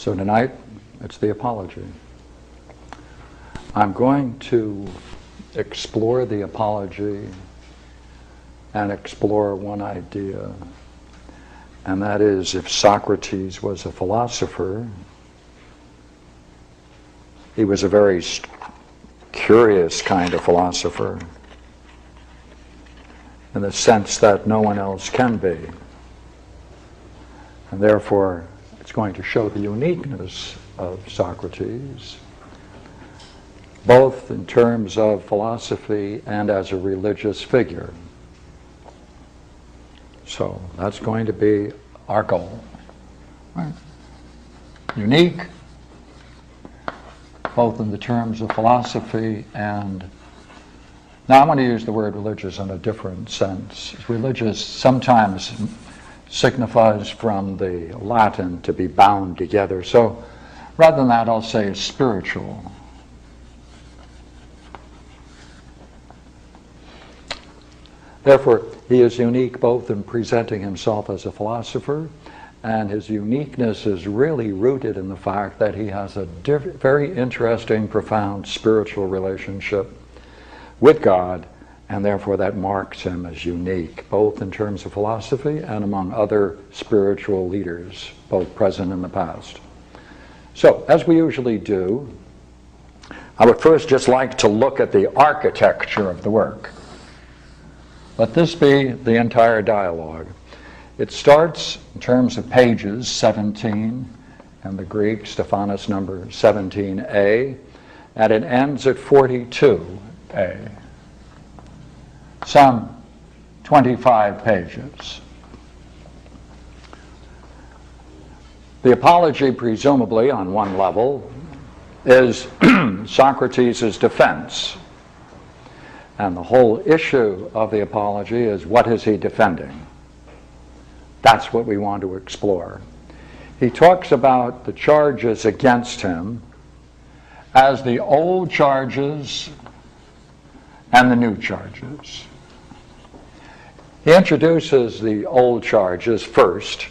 So tonight, it's the apology. I'm going to explore the apology and explore one idea, and that is, if Socrates was a philosopher, he was a very curious kind of philosopher, in the sense that no one else can be. And therefore, it's going to show the uniqueness of Socrates, both in terms of philosophy and as a religious figure. So that's going to be our goal. Right. Unique, both in the terms of philosophy and, now I want to use the word religious in a different sense. Religious sometimes signifies from the Latin to be bound together. So rather than that, I'll say spiritual. Therefore, he is unique both in presenting himself as a philosopher, and his uniqueness is really rooted in the fact that he has a very interesting, profound spiritual relationship with God, and therefore that marks him as unique, both in terms of philosophy and among other spiritual leaders, both present and the past. So, as we usually do, I would first just like to look at the architecture of the work. Let this be the entire dialogue. It starts in terms of pages 17, and the Greek, Stephanos number 17a, and it ends at 42a. Some 25 pages. The apology, presumably, on one level, is Socrates' defense. And the whole issue of the apology is, what is he defending? That's what we want to explore. He talks about the charges against him as the old charges and the new charges. He introduces the old charges first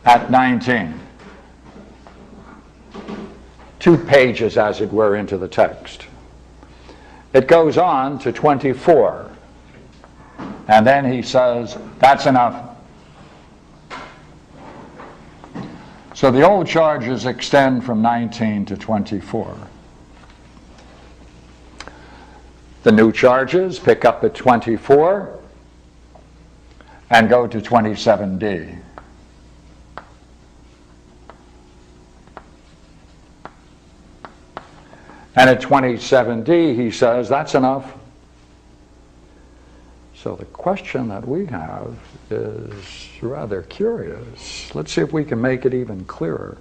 at 19. 2 pages, as it were, into the text. It goes on to 24. And then he says, that's enough. So the old charges extend from 19 to 24. The new charges pick up at 24 and go to 27d. And at 27d, he says, that's enough. So the question that we have is rather curious. Let's see if we can make it even clearer.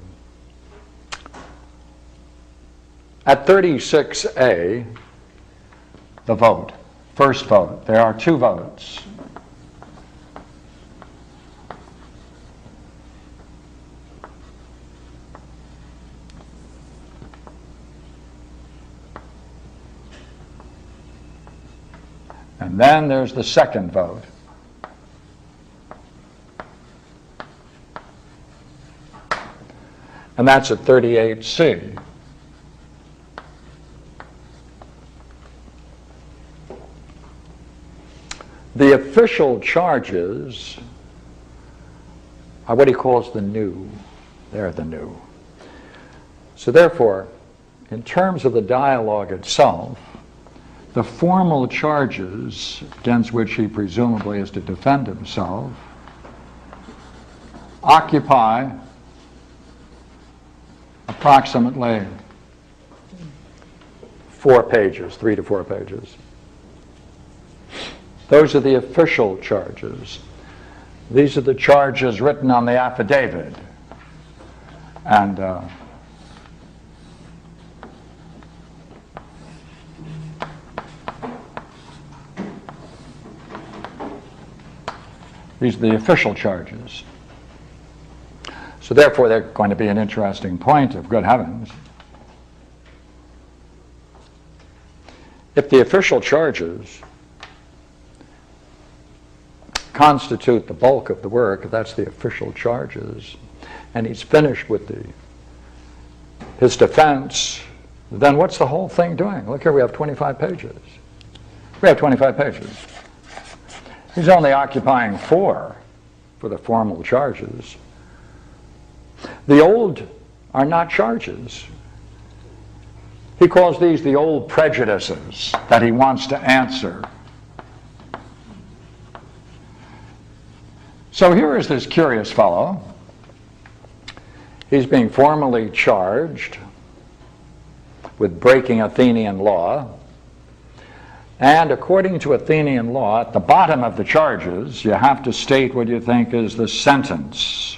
At 36a, the vote, first vote, there are 2 votes. And then there's the second vote. And that's at 38c. The official charges are what he calls the new. They're the new. So therefore, in terms of the dialogue itself, the formal charges against which he presumably is to defend himself occupy approximately 4 pages, 3 to 4 pages. Those are the official charges. These are the charges written on the affidavit. And these are the official charges. So therefore, they're going to be an interesting point of good heavens. If the official charges constitute the bulk of the work, if that's the official charges, and he's finished with his defense, then what's the whole thing doing? Look here, we have 25 pages. We have 25 pages. He's only occupying 4 for the formal charges. The old are not charges. He calls these the old prejudices that he wants to answer. So here is this curious fellow. He's being formally charged with breaking Athenian law. And according to Athenian law, at the bottom of the charges, you have to state what you think is the sentence.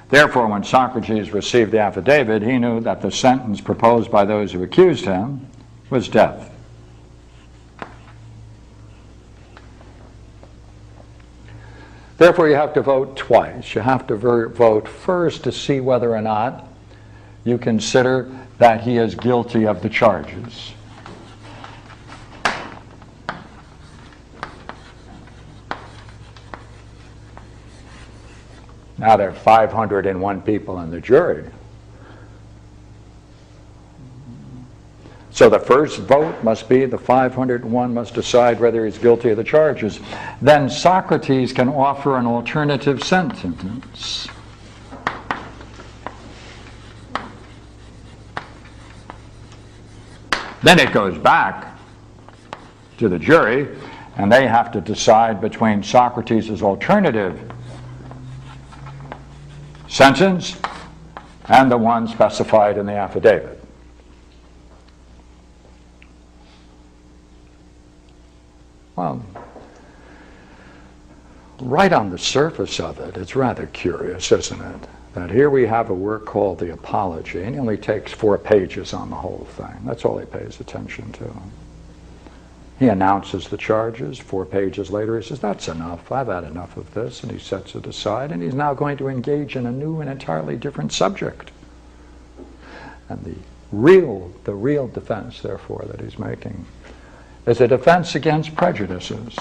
Therefore, when Socrates received the affidavit, he knew that the sentence proposed by those who accused him was death. Therefore, you have to vote twice. You have to vote first to see whether or not you consider that he is guilty of the charges. Now there are 501 people in the jury. So the first vote must be the 501 must decide whether he's guilty of the charges. Then Socrates can offer an alternative sentence. Then it goes back to the jury, and they have to decide between Socrates' alternative sentence and the one specified in the affidavit. Well, right on the surface of it, it's rather curious, isn't it? That here we have a work called the Apology, and he only takes 4 pages on the whole thing. That's all he pays attention to. He announces the charges. 4 pages later, he says, that's enough. I've had enough of this. And he sets it aside, and he's now going to engage in a new and entirely different subject. And the real defense, therefore, that he's making is a defense against prejudices.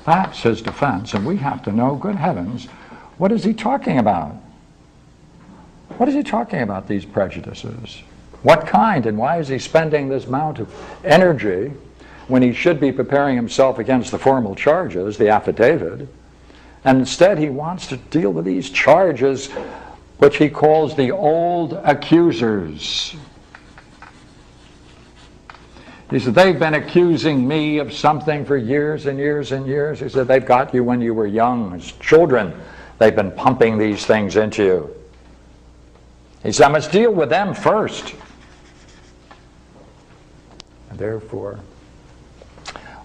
That's his defense, and we have to know, good heavens, what is he talking about? What is he talking about, these prejudices? What kind, and why is he spending this amount of energy when he should be preparing himself against the formal charges, the affidavit? And instead he wants to deal with these charges, which he calls the old accusers. He said, they've been accusing me of something for years and years and years. He said, they've got you when you were young. As children, they've been pumping these things into you. He said, I must deal with them first. And therefore,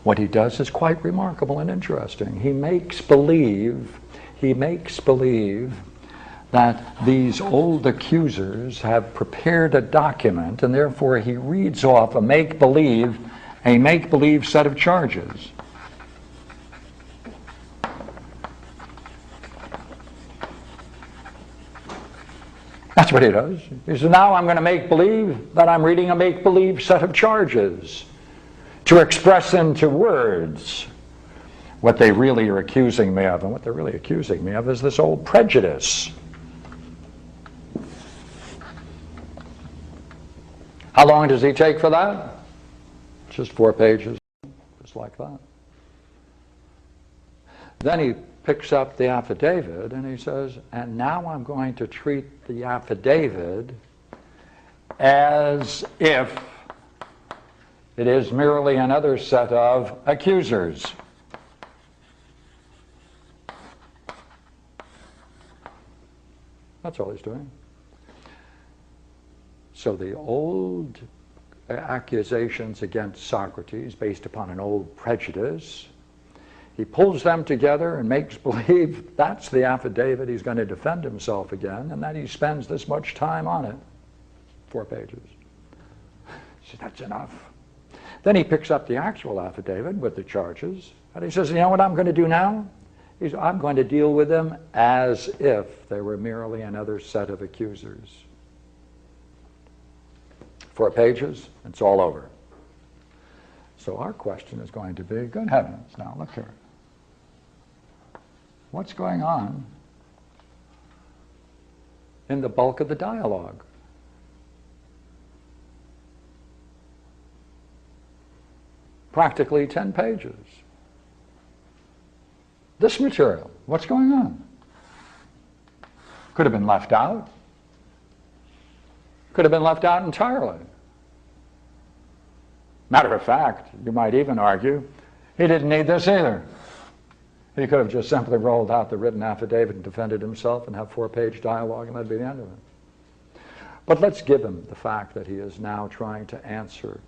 what he does is quite remarkable and interesting. He makes believe that these old accusers have prepared a document, and therefore he reads off a make-believe set of charges. That's what he does. He says, now I'm going to make believe that I'm reading a make-believe set of charges to express into words what they really are accusing me of. And what they're really accusing me of is this old prejudice. How long does he take for that? Just 4 pages, just like that. Then he picks up the affidavit and he says, and now I'm going to treat the affidavit as if it is merely another set of accusers. That's all he's doing. So the old accusations against Socrates, based upon an old prejudice, he pulls them together and makes believe that's the affidavit he's going to defend himself again, and that he spends this much time on it. 4 pages. So that's enough. Then he picks up the actual affidavit with the charges, and he says, you know what I'm going to do now? I'm going to deal with them as if they were merely another set of accusers. 4 pages, it's all over. So our question is going to be, good heavens, now look here. What's going on in the bulk of the dialogue. Practically 10 pages. This material, what's going on? Could have been left out. Could have been left out entirely. Matter of fact, you might even argue, he didn't need this either. He could have just simply rolled out the written affidavit and defended himself and have 4-page dialogue, and that'd be the end of it. But let's give him the fact that he is now trying to answer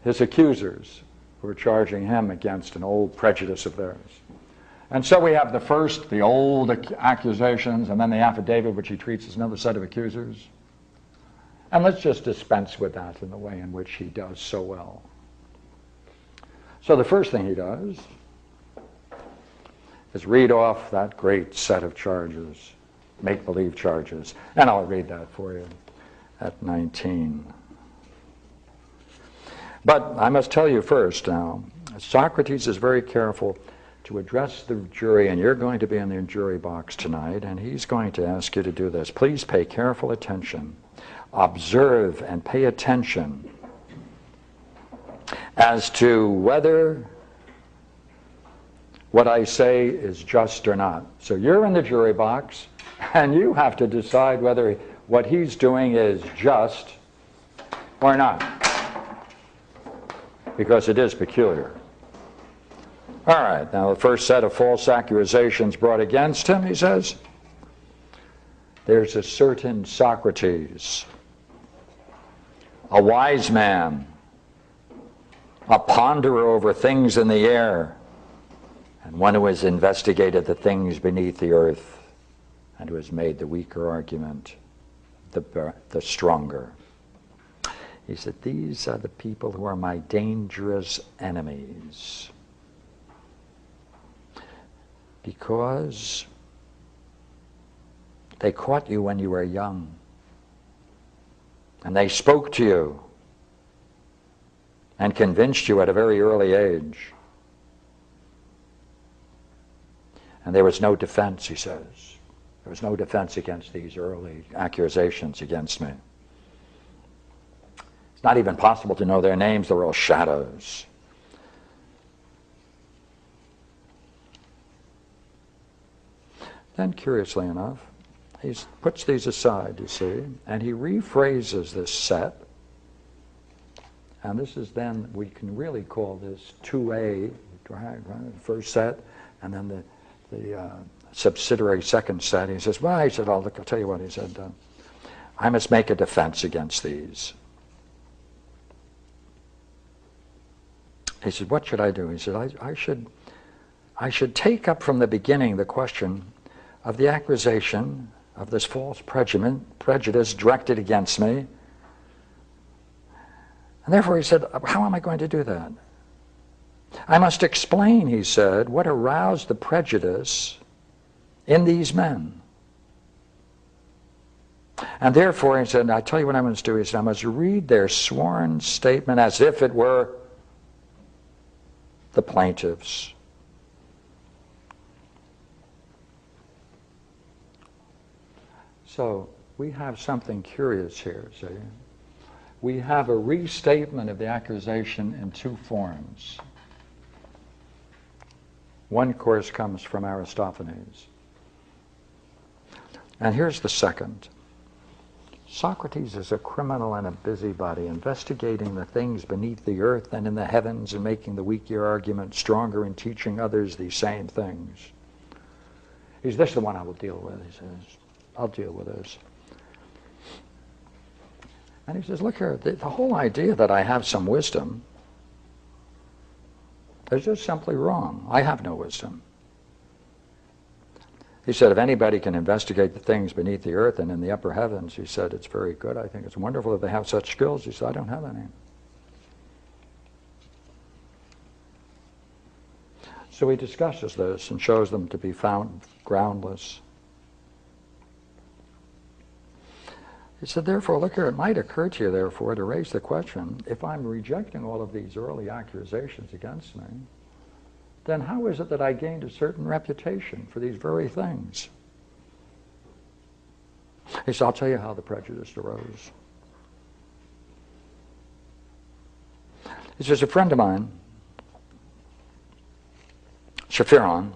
his accusers who are charging him against an old prejudice of theirs. And so we have the old accusations, and then the affidavit, which he treats as another set of accusers. And let's just dispense with that in the way in which he does so well. So the first thing he does is read off that great set of charges, make-believe charges. And I'll read that for you at 19. But I must tell you first now, Socrates is very careful to address the jury, and you're going to be in the jury box tonight, and he's going to ask you to do this. Please pay careful attention. Observe and pay attention as to whether what I say is just or not. So you're in the jury box, and you have to decide whether what he's doing is just or not, because it is peculiar. All right, now the first set of false accusations brought against him, he says, there's a certain Socrates, a wise man, a ponderer over things in the air, and one who has investigated the things beneath the earth, and who has made the weaker argument the stronger. He said, these are the people who are my dangerous enemies, because they caught you when you were young, and they spoke to you and convinced you at a very early age. And there was no defense, he says. There was no defense against these early accusations against me. It's not even possible to know their names. They're all shadows. Then, curiously enough, he puts these aside, you see, and he rephrases this set. And this is then, we can really call this 2A, right? First set, and then the subsidiary second set. He says, well, he said, I'll tell you what, he said, I must make a defense against these. He said, what should I do? He said, I should take up from the beginning the question of the accusation of this false prejudice directed against me. And therefore he said, how am I going to do that? I must explain, he said, what aroused the prejudice in these men. And therefore, he said, I tell you what I must do. He said, I must read their sworn statement as if it were the plaintiffs. So we have something curious here, see? We have a restatement of the accusation in two forms. One, of course, comes from Aristophanes. And here's the second. Socrates is a criminal and a busybody, investigating the things beneath the earth and in the heavens, and making the weaker argument stronger, and teaching others these same things. This is the one I will deal with, he says. I'll deal with this. And he says, look here, the whole idea that I have some wisdom is just simply wrong. I have no wisdom. He said, if anybody can investigate the things beneath the earth and in the upper heavens, he said, it's very good. I think it's wonderful that they have such skills. He said, I don't have any. So he discusses this and shows them to be found groundless. He said, therefore, look here, it might occur to you, therefore, to raise the question, if I'm rejecting all of these early accusations against me, then how is it that I gained a certain reputation for these very things? He said, I'll tell you how the prejudice arose. He says, a friend of mine, Shaphiron,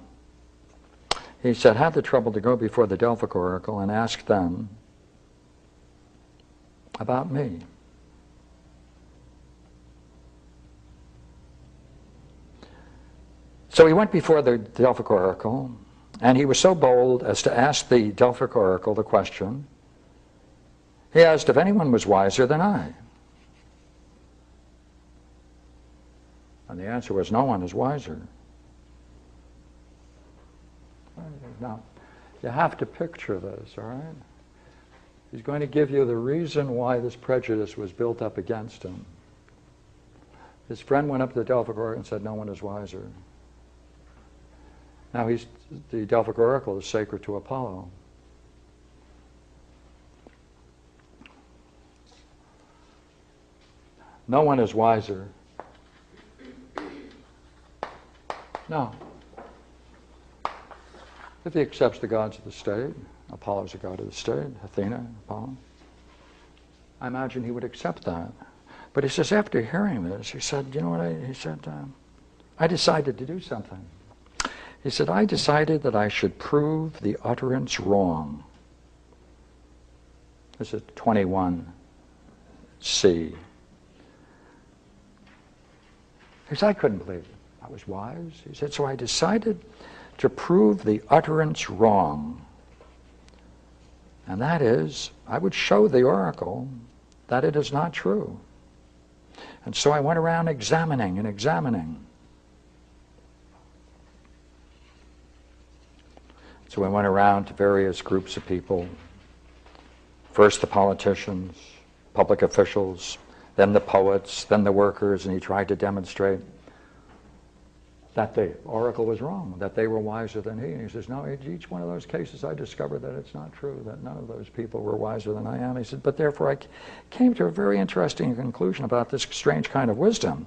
he said, had the trouble to go before the Delphic oracle and ask them about me. So he went before the Delphic oracle, and he was so bold as to ask the Delphic oracle the question. He asked if anyone was wiser than I. And the answer was, no one is wiser. Now, you have to picture this, all right? He's going to give you the reason why this prejudice was built up against him. His friend went up to the Delphic oracle and said, no one is wiser. Now, the Delphic oracle is sacred to Apollo. No one is wiser. No. If he accepts the gods of the state, Apollo is a god of the state, Athena, Apollo, I imagine he would accept that. But he says, after hearing this, he said, you know what, I decided to do something. He said, I decided that I should prove the utterance wrong. This is 21c. He said, I couldn't believe it. I was wise. He said, so I decided to prove the utterance wrong. And that is, I would show the oracle that it is not true. And so I went around examining and examining. So I went around to various groups of people. First the politicians, public officials, then the poets, then the workers, and he tried to demonstrate that the oracle was wrong, that they were wiser than he. And he says, no, each one of those cases I discovered that it's not true, that none of those people were wiser than I am. He said, but therefore I came to a very interesting conclusion about this strange kind of wisdom.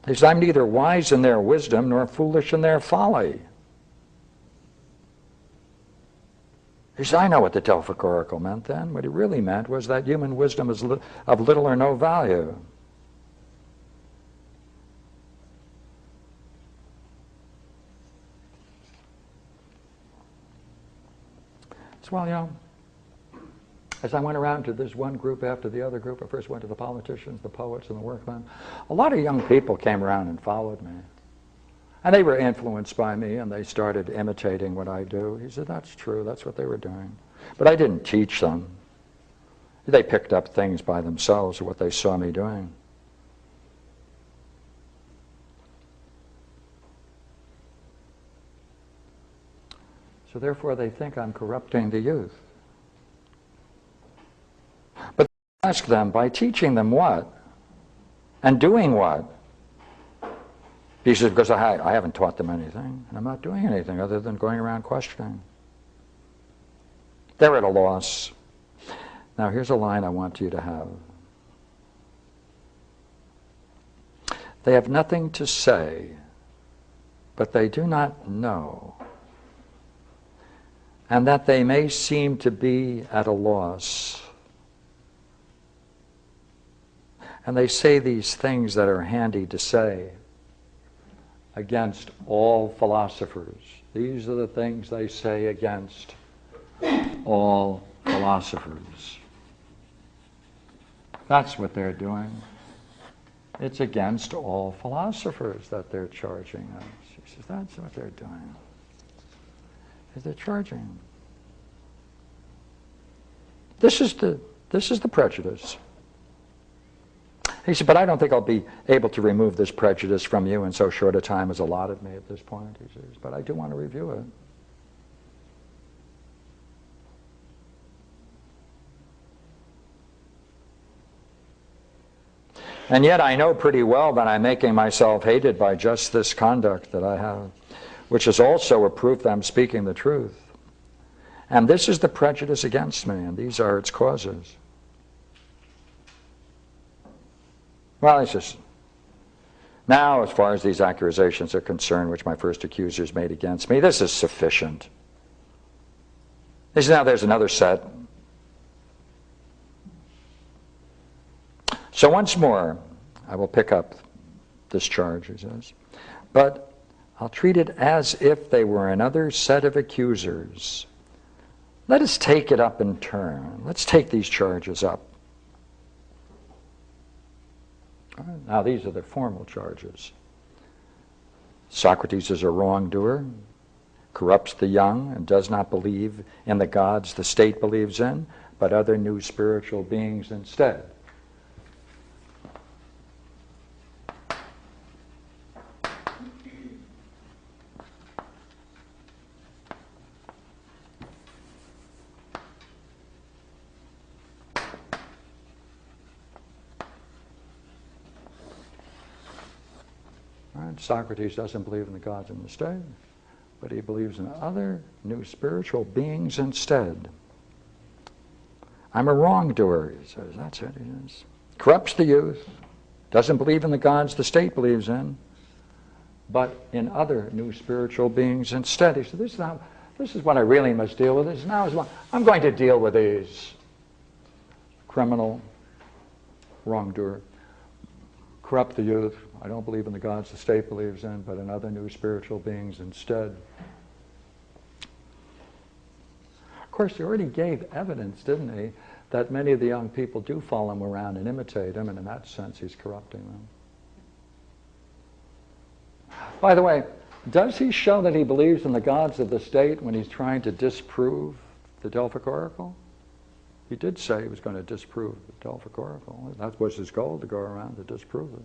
He says, I'm neither wise in their wisdom nor foolish in their folly. He said, I know what the Delphic oracle meant then. What he really meant was that human wisdom is of little or no value. So, well, you know, as I went around to this one group after the other group, I first went to the politicians, the poets, and the workmen. A lot of young people came around and followed me. And they were influenced by me, and they started imitating what I do. He said, that's true, that's what they were doing. But I didn't teach them. They picked up things by themselves of what they saw me doing. So therefore they think I'm corrupting the youth. But I ask them, by teaching them what? And doing what? He says, because I haven't taught them anything, and I'm not doing anything other than going around questioning. They're at a loss. Now here's a line I want you to have. They have nothing to say, but they do not know, and that they may seem to be at a loss. And they say these things that are handy to say against all philosophers. These are the things they say against all philosophers. That's what they're doing. It's against all philosophers that they're charging us. He says, that's what they're doing. They're charging. This is the prejudice. He said, but I don't think I'll be able to remove this prejudice from you in so short a time as allotted me at this point. He says, but I do want to review it. And yet I know pretty well that I'm making myself hated by just this conduct that I have, which is also a proof that I'm speaking the truth. And this is the prejudice against me, and these are its causes. Well, he says, Now, as far as these accusations are concerned, which my first accusers made against me, this is sufficient. Now there's another set. So once more, I will pick up this charge, he says, but I'll treat it as if they were another set of accusers. Let us take it up in turn. Let's take these charges up. All right, now these are the formal charges. Socrates is a wrongdoer, corrupts the young, and does not believe in the gods the state believes in, but other new spiritual beings instead. Socrates doesn't believe in the gods in the state, but he believes in other new spiritual beings instead. I'm a wrongdoer, he says. That's it, he is. Corrupts the youth, doesn't believe in the gods the state believes in, but in other new spiritual beings instead. He said, this is what I really must deal with. I'm going to deal with these. Criminal, wrongdoer, corrupt the youth, I don't believe in the gods the state believes in, but in other new spiritual beings instead. Of course, he already gave evidence, didn't he, that many of the young people do follow him around and imitate him, and in that sense he's corrupting them. By the way, does he show that he believes in the gods of the state when he's trying to disprove the Delphic oracle? He did say he was going to disprove the Delphic oracle. That was his goal, to go around to disprove it.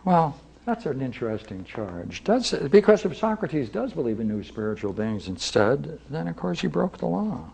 Well, that's an interesting charge. Because if Socrates does believe in new spiritual beings instead, then of course he broke the law.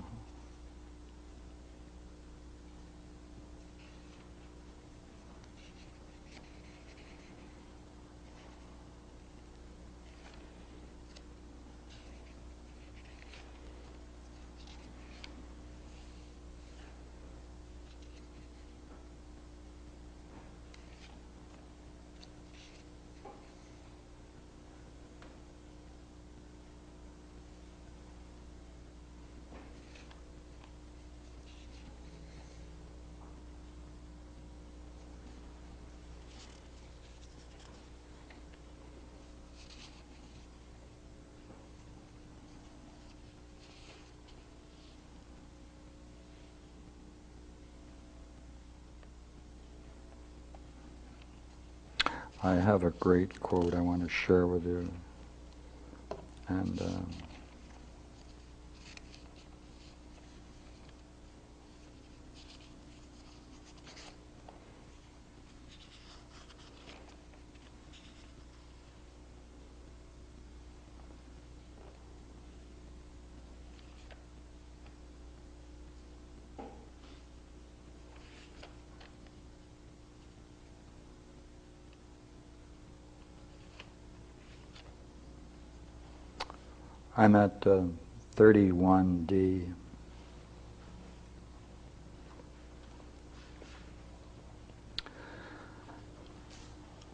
I have a great quote I want to share with you. And I'm at 31D.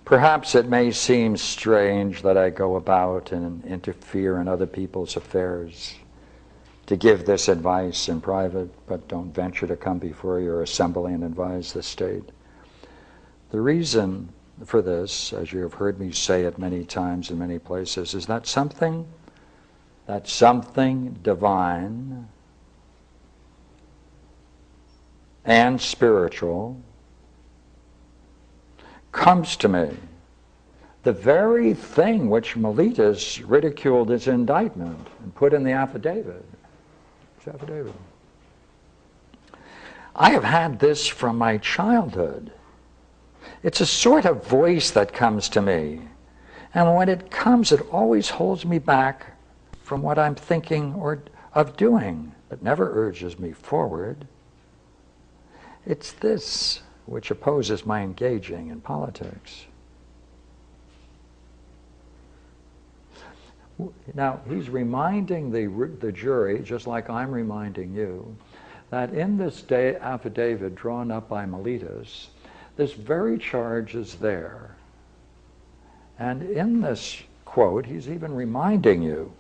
Perhaps it may seem strange that I go about and interfere in other people's affairs to give this advice in private, but don't venture to come before your assembly and advise the state. The reason for this, as you have heard me say it many times in many places, is that something divine and spiritual comes to me. The very thing which Miletus ridiculed his indictment and put in the affidavit. His affidavit. I have had this from my childhood. It's a sort of voice that comes to me. And when it comes, it always holds me back from what I'm thinking or of doing, but never urges me forward. It's this which opposes my engaging in politics. Now, he's reminding the jury, just like I'm reminding you, that in this affidavit drawn up by Miletus, this very charge is there. And in this quote, he's even reminding you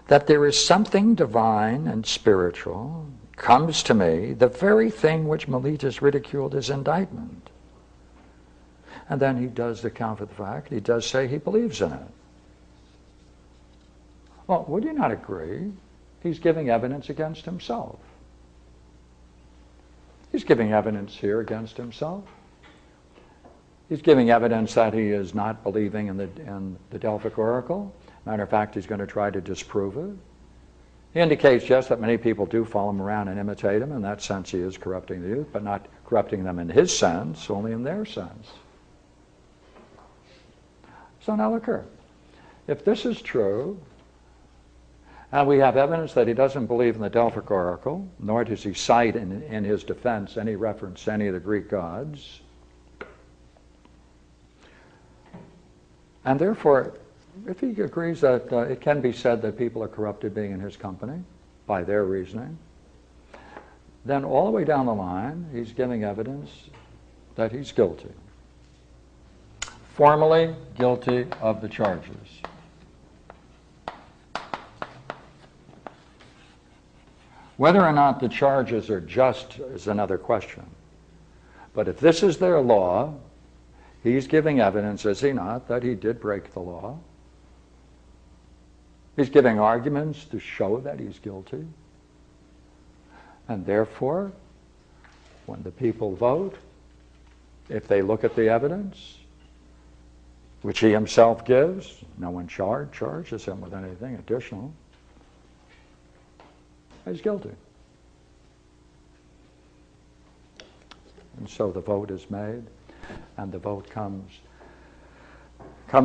that there is something divine and spiritual comes to me, the very thing which Meletus ridiculed as indictment. And then he does account for the fact, he does say he believes in it. Well, would you not agree? He's giving evidence against himself. He's giving evidence here against himself. He's giving evidence that he is not believing in the Delphic oracle. Matter of fact, he's going to try to disprove it. He indicates, yes, that many people do follow him around and imitate him. In that sense, he is corrupting the youth, but not corrupting them in his sense, only in their sense. So now look here. If this is true, and we have evidence that he doesn't believe in the Delphic oracle, nor does he cite in his defense any reference to any of the Greek gods, and therefore, if he agrees that it can be said that people are corrupted being in his company by their reasoning, then all the way down the line, he's giving evidence that he's guilty. Formally guilty of the charges. Whether or not the charges are just is another question. But if this is their law, he's giving evidence, is he not, that he did break the law. He's giving arguments to show that he's guilty. And therefore, when the people vote, if they look at the evidence, which he himself gives, no one charges him with anything additional, he's guilty. And so the vote is made, and the vote comes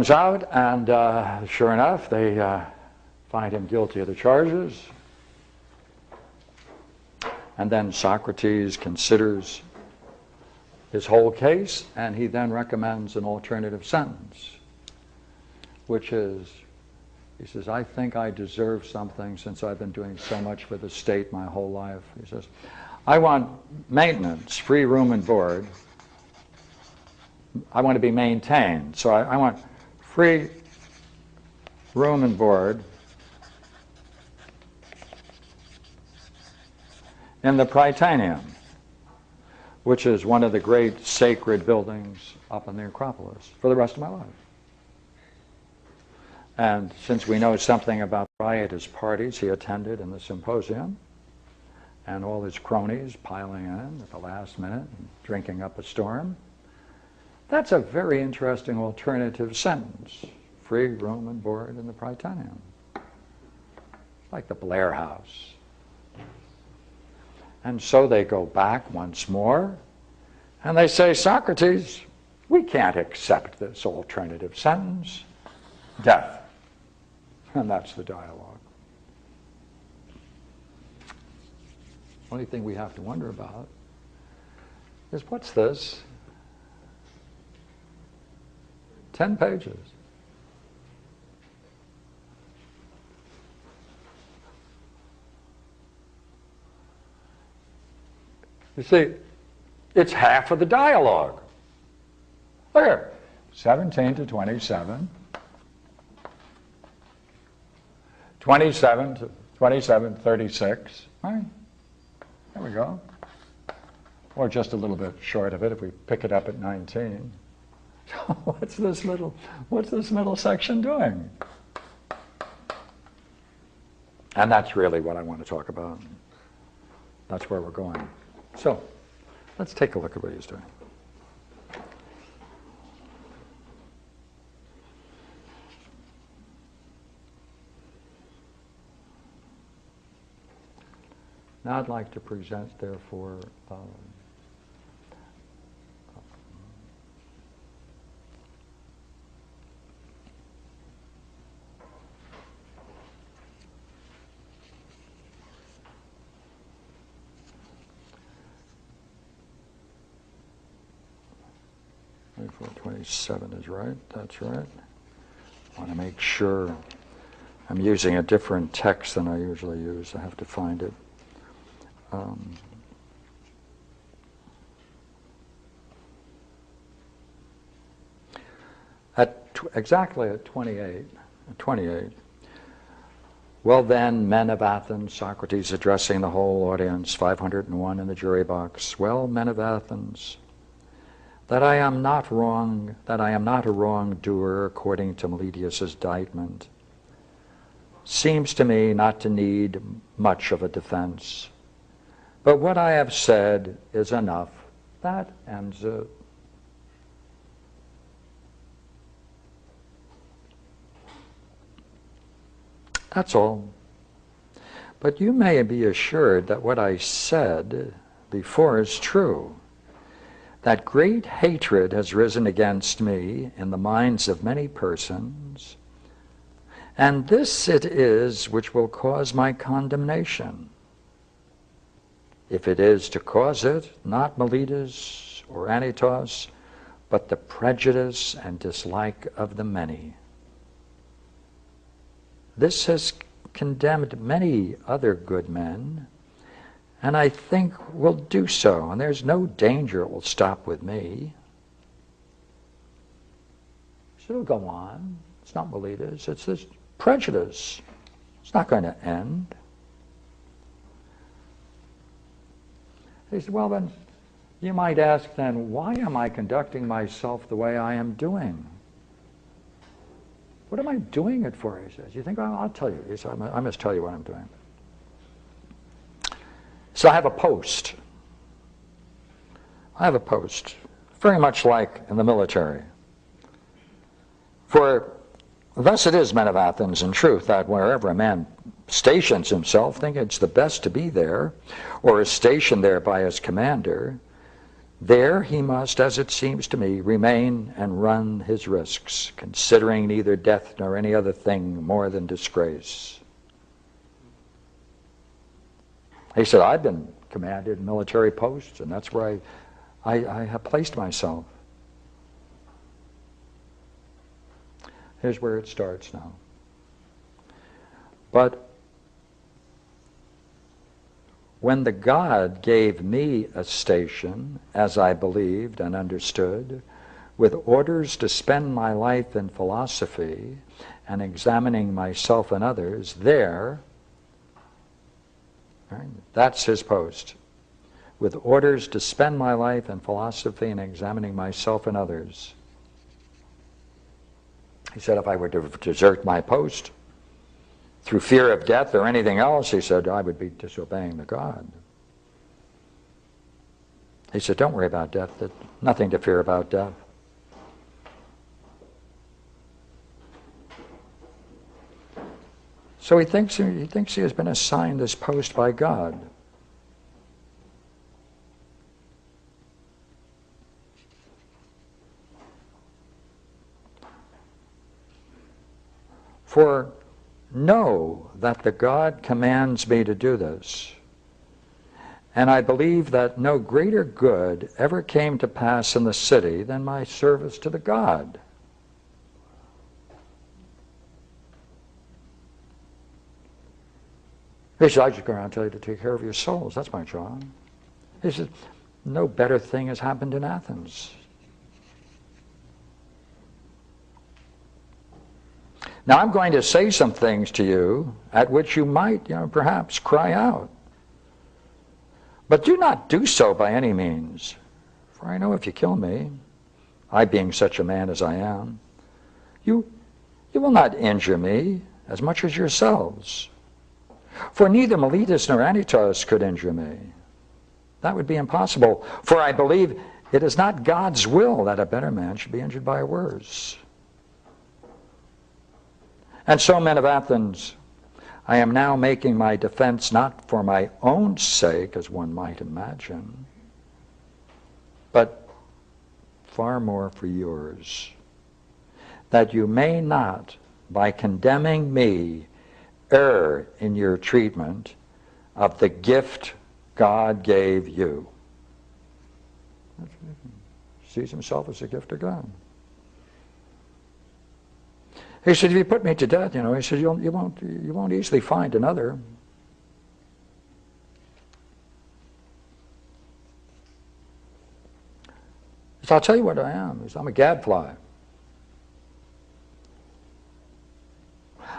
out, and sure enough, they find him guilty of the charges. And then Socrates considers his whole case, and he then recommends an alternative sentence, which is, he says, I think I deserve something since I've been doing so much for the state my whole life. He says, I want maintenance, free room and board. I want to be maintained. So I want free room and board in the Prytaneum, which is one of the great sacred buildings up in the Acropolis, for the rest of my life. And since we know something about riotous parties he attended in the symposium, and all his cronies piling in at the last minute and drinking up a storm, that's a very interesting alternative sentence. Free room and board in the Prytaneum. Like the Blair House. And so they go back once more, and they say, Socrates, we can't accept this alternative sentence. Death. And that's the dialogue. Only thing we have to wonder about is, what's this? 10 pages. You see, it's half of the dialogue. Look here, 17 to 27, 27 to 27, 36, right? There we go. Or just a little bit short of it if we pick it up at 19. So what's this middle section doing? And that's really what I want to talk about. That's where we're going. So, let's take a look at what he's doing. Now I'd like to present, therefore, Twenty-four, 27 is right, that's right. I want to make sure I'm using a different text than I usually use. I have to find it. Exactly at 28. Well then, men of Athens, Socrates addressing the whole audience, 501 in the jury box. Well, men of Athens, that I am not a wrongdoer according to Meletus' indictment, seems to me not to need much of a defense. But what I have said is enough. That ends it. That's all. But you may be assured that what I said before is true, that great hatred has risen against me in the minds of many persons, and this it is which will cause my condemnation. If it is to cause it, not Meletus or Anytos, but the prejudice and dislike of the many. This has condemned many other good men, and I think will do so, and there's no danger it will stop with me. So it'll go on. It's not Meletus, it's this prejudice. It's not going to end. He said, well then, you might ask then, why am I conducting myself the way I am doing? What am I doing it for, he says. You think, well, I'll tell you. He said, I must tell you what I'm doing. So I have a post. Very much like in the military. For thus it is, men of Athens, in truth, that wherever a man stations himself, thinking it's the best to be there, or is stationed there by his commander, there he must, as it seems to me, remain and run his risks, considering neither death nor any other thing more than disgrace. He said, I've been commanded in military posts, and that's where I have placed myself. Here's where it starts now. But when the God gave me a station, as I believed and understood, with orders to spend my life in philosophy and examining myself and others, there, right, that's his post. With orders to spend my life in philosophy and examining myself and others. He said, if I were to desert my post through fear of death or anything else, he said, I would be disobeying the God. He said, don't worry about death. There's nothing to fear about death. So he thinks he has been assigned this post by God. For know that the God commands me to do this, and I believe that no greater good ever came to pass in the city than my service to the God. He said, I just go around and tell you to take care of your souls. That's my job. He said, no better thing has happened in Athens. Now I'm going to say some things to you at which you might, perhaps cry out. But do not do so by any means. For I know if you kill me, I being such a man as I am, you will not injure me as much as yourselves. For neither Meletus nor Anytos could injure me. That would be impossible. For I believe it is not God's will that a better man should be injured by a worse. And so, men of Athens, I am now making my defense not for my own sake, as one might imagine, but far more for yours, that you may not, by condemning me, err in your treatment of the gift God gave you. He sees himself as a gift of God. He said, if you put me to death, he said, you won't easily find another. He said, I'll tell you what I am. He said, I'm a gadfly.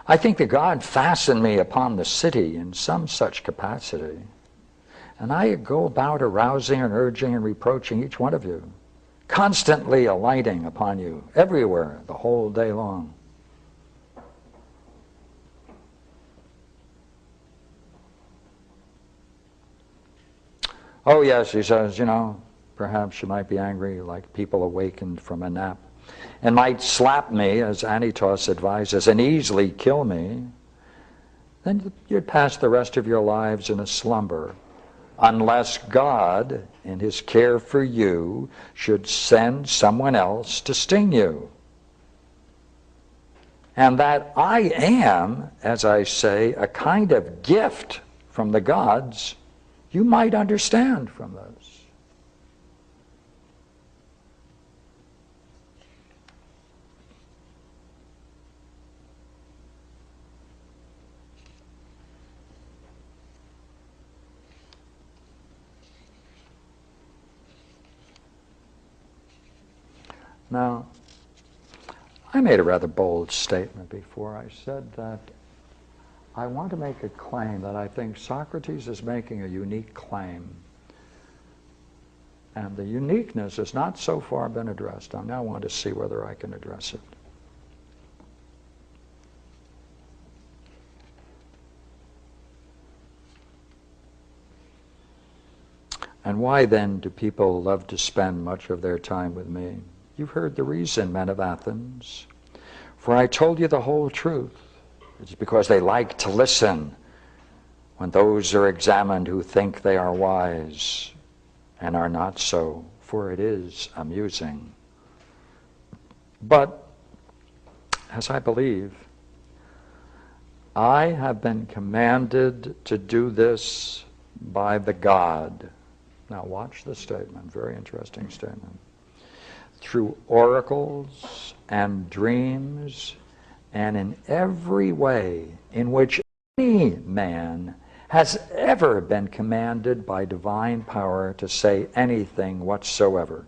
I think that God fastened me upon the city in some such capacity, and I go about arousing and urging and reproaching each one of you, constantly alighting upon you everywhere the whole day long. Oh yes, he says, perhaps you might be angry like people awakened from a nap, and might slap me, as Anytos advises, and easily kill me. Then you'd pass the rest of your lives in a slumber, unless God, in his care for you, should send someone else to sting you. And that I am, as I say, a kind of gift from the gods, you might understand from this. Now, I made a rather bold statement before. I said that I want to make a claim that I think Socrates is making a unique claim. And the uniqueness has not so far been addressed. I now want to see whether I can address it. And why then do people love to spend much of their time with me? You've heard the reason, men of Athens. For I told you the whole truth. It's because they like to listen when those are examined who think they are wise and are not so, for it is amusing. But, as I believe, I have been commanded to do this by the God. Now watch the statement, very interesting statement. Through oracles and dreams, and in every way in which any man has ever been commanded by divine power to say anything whatsoever.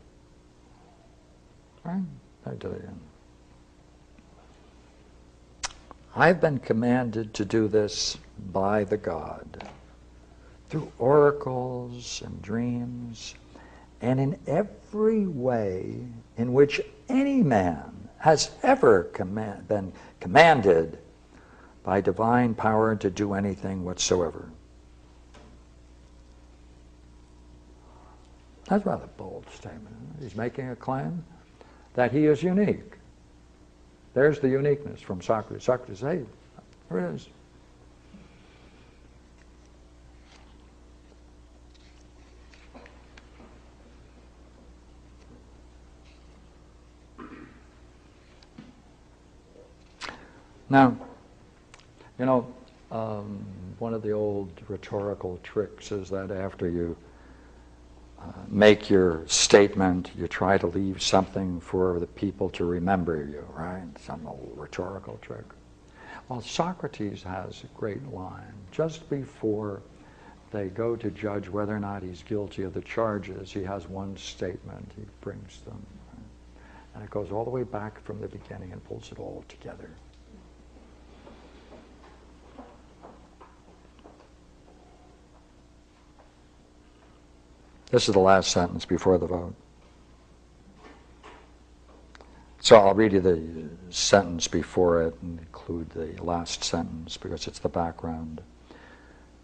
Right? Back to the end. I've been commanded to do this by the God, through oracles and dreams, and in every way in which any man has ever been commanded by divine power to do anything whatsoever. That's a rather bold statement. He's making a claim that he is unique. There's the uniqueness from Socrates. Socrates, hey, there it is. Now, one of the old rhetorical tricks is that after you make your statement, you try to leave something for the people to remember you, right? Some old rhetorical trick. Well, Socrates has a great line. Just before they go to judge whether or not he's guilty of the charges, he has one statement. He brings them. Right? And it goes all the way back from the beginning and pulls it all together. This is the last sentence before the vote. So I'll read you the sentence before it and include the last sentence because it's the background.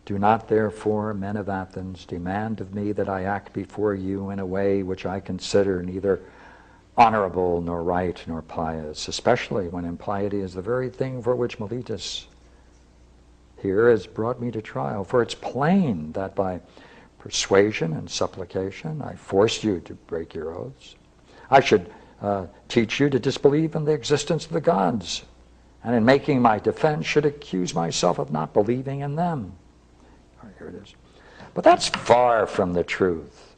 Do not therefore, men of Athens, demand of me that I act before you in a way which I consider neither honorable nor right nor pious, especially when impiety is the very thing for which Miletus here has brought me to trial. For it's plain that by persuasion and supplication I forced you to break your oaths. I should teach you to disbelieve in the existence of the gods, and in making my defense should accuse myself of not believing in them. All right, here it is. But that's far from the truth.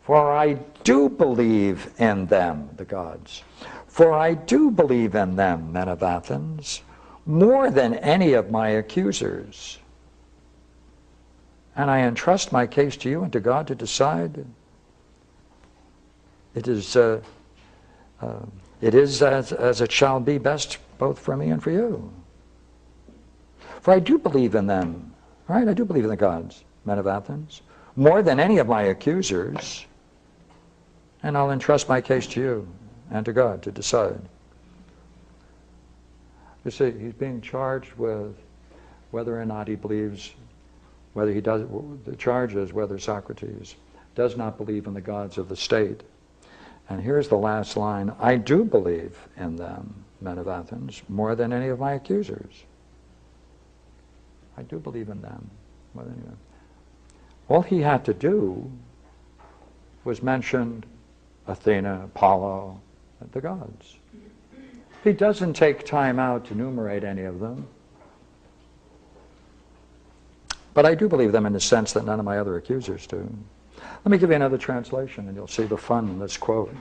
For I do believe in them, the gods. For I do believe in them, men of Athens, more than any of my accusers. And I entrust my case to you and to God to decide. it is as it shall be best both for me and for you. For I do believe in them, right? I do believe in the gods, men of Athens, more than any of my accusers, and I'll entrust my case to you and to God to decide. You see, he's being charged with whether or not he believes, whether he does, the charge is whether Socrates does not believe in the gods of the state. And here's the last line: I do believe in them, men of Athens, more than any of my accusers. I do believe in them more than anyone. All he had to do was mention Athena, Apollo, the gods. He doesn't take time out to enumerate any of them. But I do believe them in the sense that none of my other accusers do. Let me give you another translation, and you'll see the fun in this quote.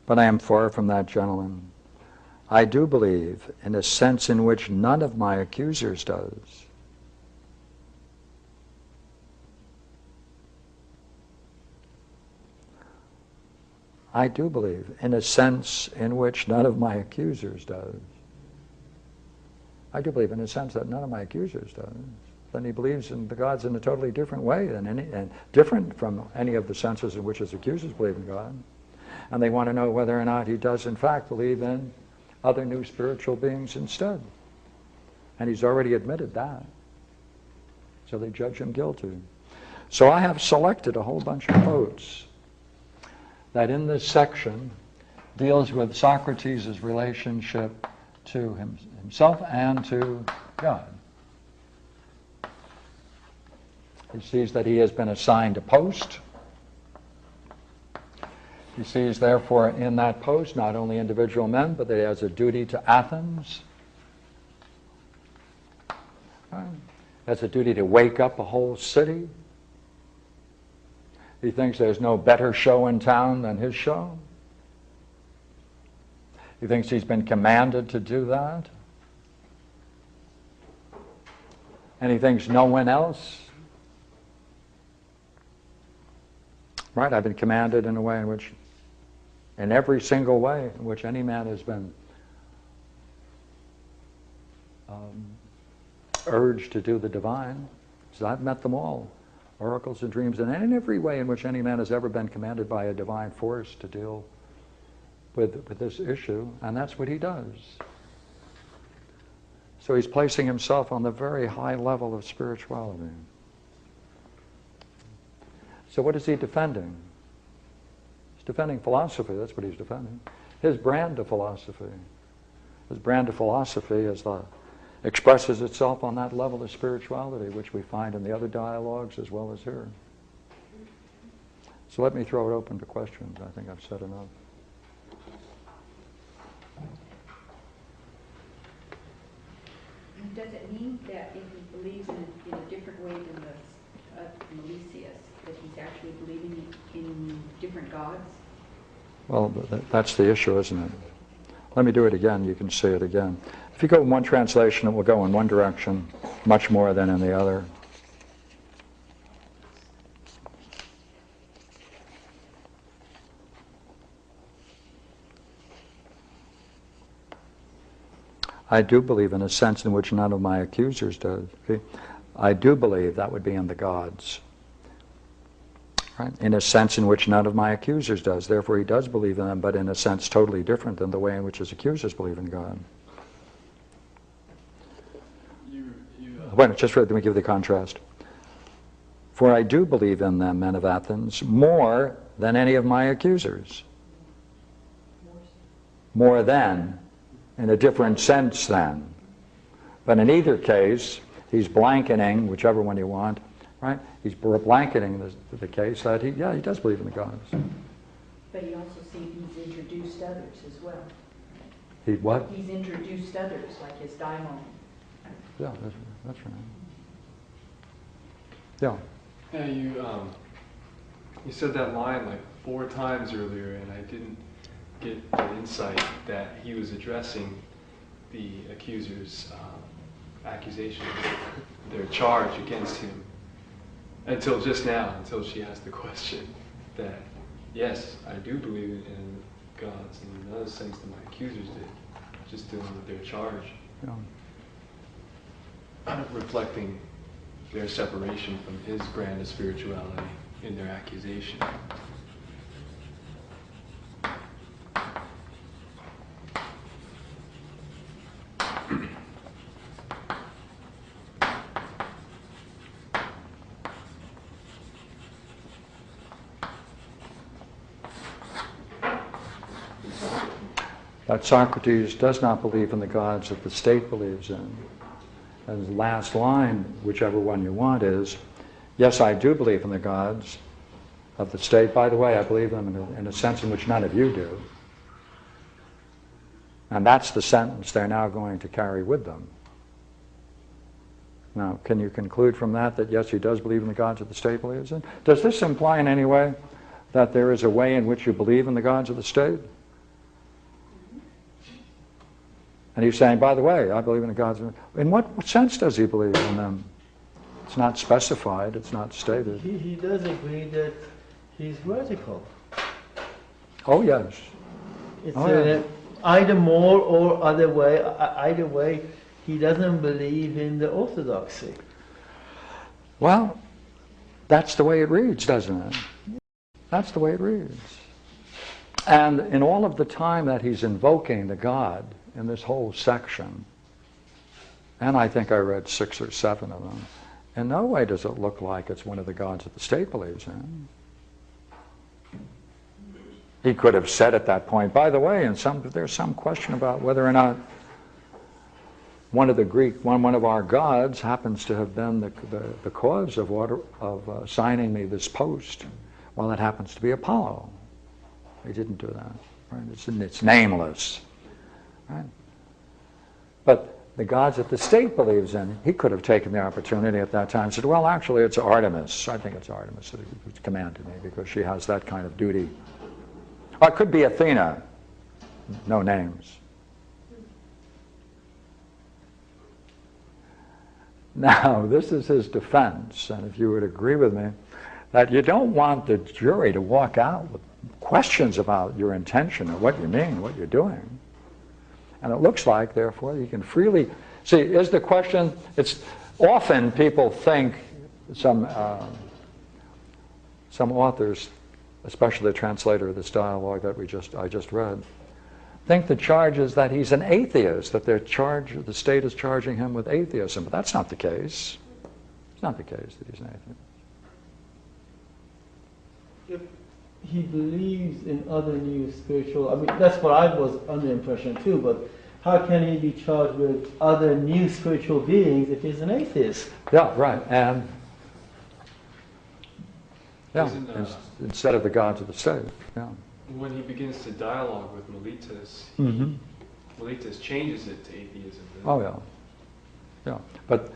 But I am far from that, gentlemen. I do believe in a sense in which none of my accusers does. I do believe in a sense in which none of my accusers does. I do believe in a sense that none of my accusers does. Then he believes in the gods in a totally different way than and different from any of the senses in which his accusers believe in God. And they want to know whether or not he does in fact believe in other new spiritual beings instead. And he's already admitted that. So they judge him guilty. So I have selected a whole bunch of quotes that in this section deals with Socrates' relationship to himself and to God. He sees that he has been assigned a post. He sees, therefore, in that post not only individual men, but that he has a duty to Athens. Right? Has a duty to wake up a whole city. He thinks there's no better show in town than his show. He thinks he's been commanded to do that. And he thinks no one else. Right? I've been commanded in a way in which, in every single way in which any man has been urged to do the divine. So I've met them all. Oracles and dreams, and in every way in which any man has ever been commanded by a divine force to deal with this issue, and that's what he does. So he's placing himself on the very high level of spirituality. So what is he defending? He's defending philosophy. That's what he's defending. His brand of philosophy. His brand of philosophy expresses itself on that level of spirituality, which we find in the other dialogues as well as here. So let me throw it open to questions. I think I've said enough. Does it mean that if he believes in a different way than the Milesius, that he's actually believing in different gods? Well, that's the issue, isn't it? Let me do it again. You can see it again. If you go in one translation, it will go in one direction much more than in the other. I do believe in a sense in which none of my accusers does. Okay? I do believe that would be in the gods. Right? In a sense in which none of my accusers does. Therefore, he does believe in them, but in a sense totally different than the way in which his accusers believe in God. Wait, just let me give the contrast. For I do believe in them, men of Athens, more than any of my accusers. More than, in a different sense than. But in either case, he's blanketing, whichever one you want, right? He's blanketing the case that he does believe in the gods. But he also sees he's introduced others as well. He what? He's introduced others, like his daimon. Yeah, that's right. Yeah. Yeah, you said that line like 4 times earlier, and I didn't get the insight that he was addressing the accuser's accusation, their charge against him, until just now, until she asked the question that, yes, I do believe in gods in another sense than my accusers did, just dealing with their charge, reflecting their separation from his brand of spirituality in their accusation. That Socrates does not believe in the gods that the state believes in. And the last line, whichever one you want, is, yes, I do believe in the gods of the state. By the way, I believe them in a sense in which none of you do. And that's the sentence they're now going to carry with them. Now, can you conclude from that that, yes, he does believe in the gods that the state believes in? Does this imply in any way that there is a way in which you believe in the gods of the state? And he's saying, by the way, I believe in the gods. In what sense does he believe in them? It's not specified, it's not stated. He does agree that he's vertical. Oh, yes. It's yeah. Either more or other way. Either way, he doesn't believe in the orthodoxy. Well, that's the way it reads, doesn't it? That's the way it reads. And in all of the time that he's invoking the God in this whole section, and I think I read 6 or 7 of them, in no way does it look like it's one of the gods that the state believes in. He could have said at that point, by the way, there's some question about whether or not one of our gods happens to have been the cause of assigning me this post. Well, it happens to be Apollo. He didn't do that. Right? It's nameless. Right? But the gods that the state believes in, he could have taken the opportunity at that time and said, well, actually, it's Artemis. I think it's Artemis that commanded me because she has that kind of duty. Or it could be Athena. No names. Now, this is his defense, and if you would agree with me, that you don't want the jury to walk out with questions about your intention or what you mean, what you're doing. And it looks like, therefore, you can freely... See, is the question... It's often people think, some authors, especially the translator of this dialogue that I just read, think the charge is that he's an atheist, that the state is charging him with atheism. But that's not the case. It's not the case that he's an atheist. If he believes in other new spiritual... I mean, that's what I was under the impression too, but how can he be charged with other new spiritual beings if he's an atheist? Yeah, right. And instead of the gods of the state. Yeah. When he begins to dialogue with Miletus, Miletus changes it to atheism. Oh, yeah. Yeah. But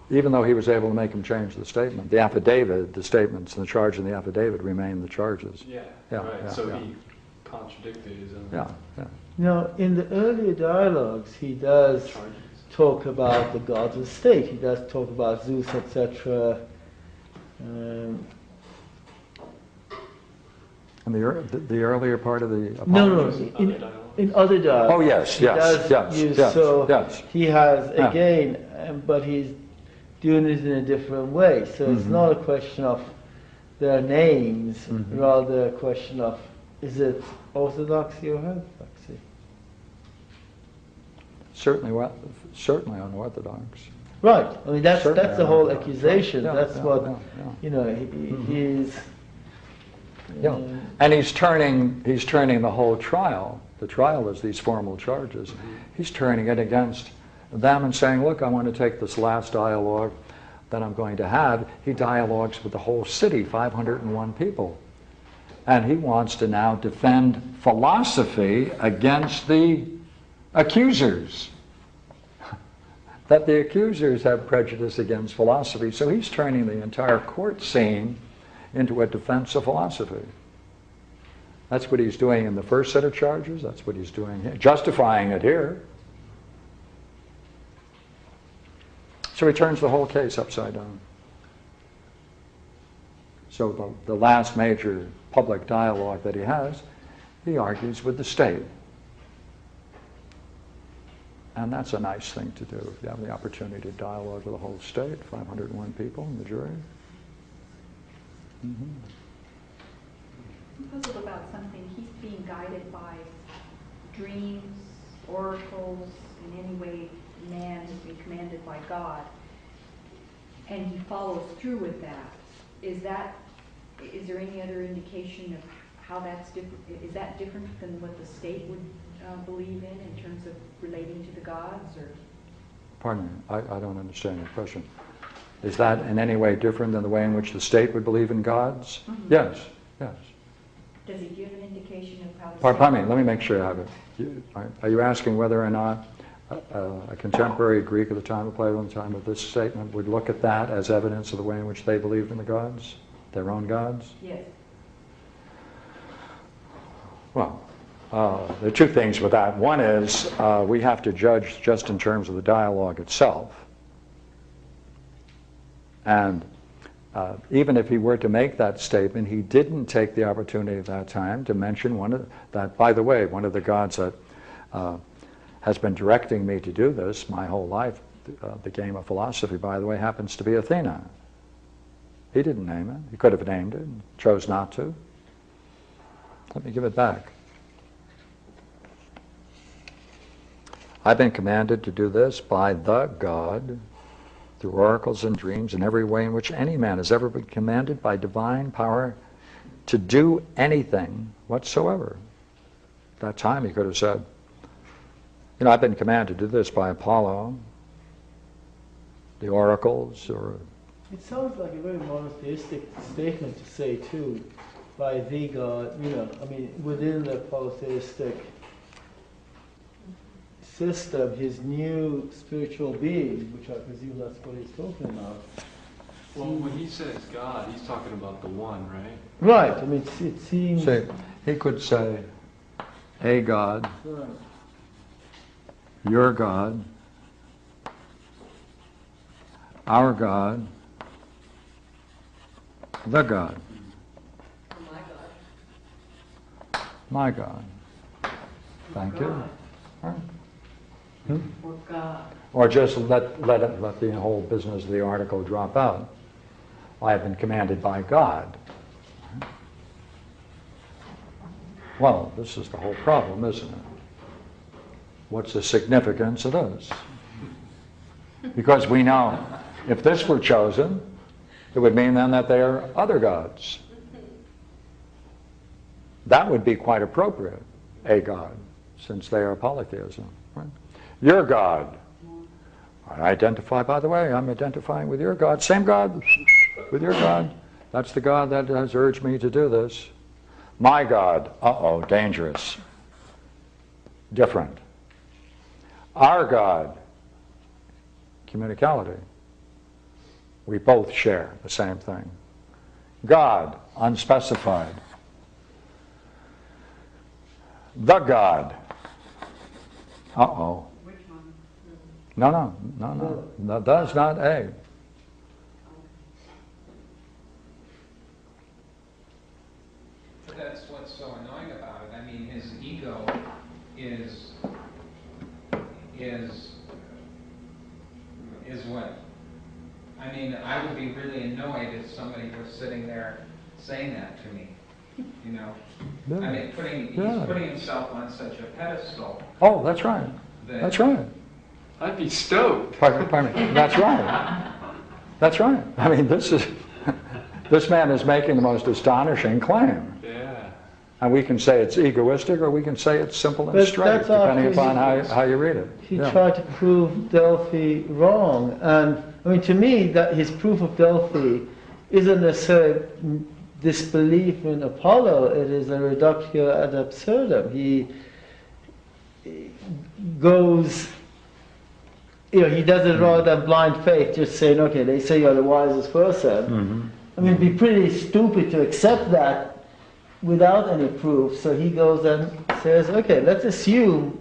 even though he was able to make him change the statement, the affidavit, the statements and the charge in the affidavit remain the charges. Yeah, yeah, right. Yeah, so yeah. he contradicted his own Yeah. Now, in the earlier dialogues, he does charges. talk about the gods of the state. He does talk about Zeus, etc. And the earlier part of the No, Apologies? in other dialogues. Oh, yes, he yes, does yes, use, yes, so yes. he has, Yeah. again, but he's doing it in a different way. So it's not a question of their names, rather a question of, is it orthodoxy or heterodoxy? Certainly unorthodox. Right. I mean, that's Certainly the whole unorthodox. accusation. Yeah, That's yeah, what, yeah. you know, he's... Yeah, and he's turning the whole trial. The trial is these formal charges. He's turning it against them and saying, look, I want to take this last dialogue that I'm going to have. He dialogues with the whole city, 501 people. And he wants to now defend philosophy against the accusers. That the accusers have prejudice against philosophy. So he's turning the entire court scene into a defense of philosophy. That's what he's doing in the first set of charges. That's what he's doing here, justifying it here. So he turns the whole case upside down. So the last major public dialogue that he has, he argues with the state. And that's a nice thing to do. If you have the opportunity to dialogue with the whole state, 501 people in the jury. Mm-hmm. I'm puzzled about something. He's being guided by dreams, oracles, in any way man has been commanded by God. And he follows through with that. Is there any other indication of how that's different? Is that different than what the state would believe in terms of relating to the gods? Or Pardon me, I don't understand your question. Is that in any way different than the way in which the state would believe in gods? Mm-hmm. Yes, yes. does he give an indication of how the Pardon me, let me make sure I have it. Are you asking whether or not a contemporary Greek at the time of Plato, at the time of this statement, would look at that as evidence of the way in which they believed in the gods, their own gods? Yes. Well, there are two things with that. One is we have to judge just in terms of the dialogue itself. And even if he were to make that statement, he didn't take the opportunity at that time to mention that, by the way, one of the gods that has been directing me to do this my whole life, the game of philosophy, by the way, happens to be Athena. He didn't name it. He could have named it, chose not to. Let me give it back. I've been commanded to do this by the God, through oracles and dreams, in every way in which any man has ever been commanded by divine power to do anything whatsoever. At that time he could have said, you know, I've been commanded to do this by Apollo, the oracles, or... It sounds like a very monotheistic statement to say, too, by the God, you know, I mean, within the polytheistic system, his new spiritual being, which I presume that's what he's talking about. Well, when he says God, he's talking about the one, right? Right, I mean, it seems... See, he could say, a God, Right. your God, our God, the God, my God. Thank you. All right. Or God. Or just let the whole business of the article drop out. I have been commanded by God. Well, this is the whole problem, isn't it? What's the significance of this? Because we know if this were chosen, it would mean then that there are other gods. That would be quite appropriate, a God, since they are polytheism. Right? Your God. I identify, by the way, I'm identifying with your God. Same God with your God. That's the God that has urged me to do this. My God. Uh-oh, dangerous. Different. Our God. Communicality. We both share the same thing. God. Unspecified. The God. Uh-oh. Which one? No. That's not A. That's what's so annoying about it. I mean, his ego is what, I mean, I would be really annoyed if somebody was sitting there saying that to me, you know? Yeah. I mean, he's putting himself on such a pedestal. Oh, that's right. That's right. I'd be stoked. Pardon me. That's right. That's right. I mean, this man is making the most astonishing claim. Yeah. And we can say it's egoistic, or we can say it's simple and But straight, that's depending after upon how you read it. He Yeah. tried to prove Delphi wrong. And, I mean, to me, that his proof of Delphi isn't necessarily disbelief in Apollo. It is a reductio ad absurdum. goes, he does it rather than blind faith, just saying, okay, they say you're the wisest person. I mean, it'd be pretty stupid to accept that without any proof. So he goes and says, okay, let's assume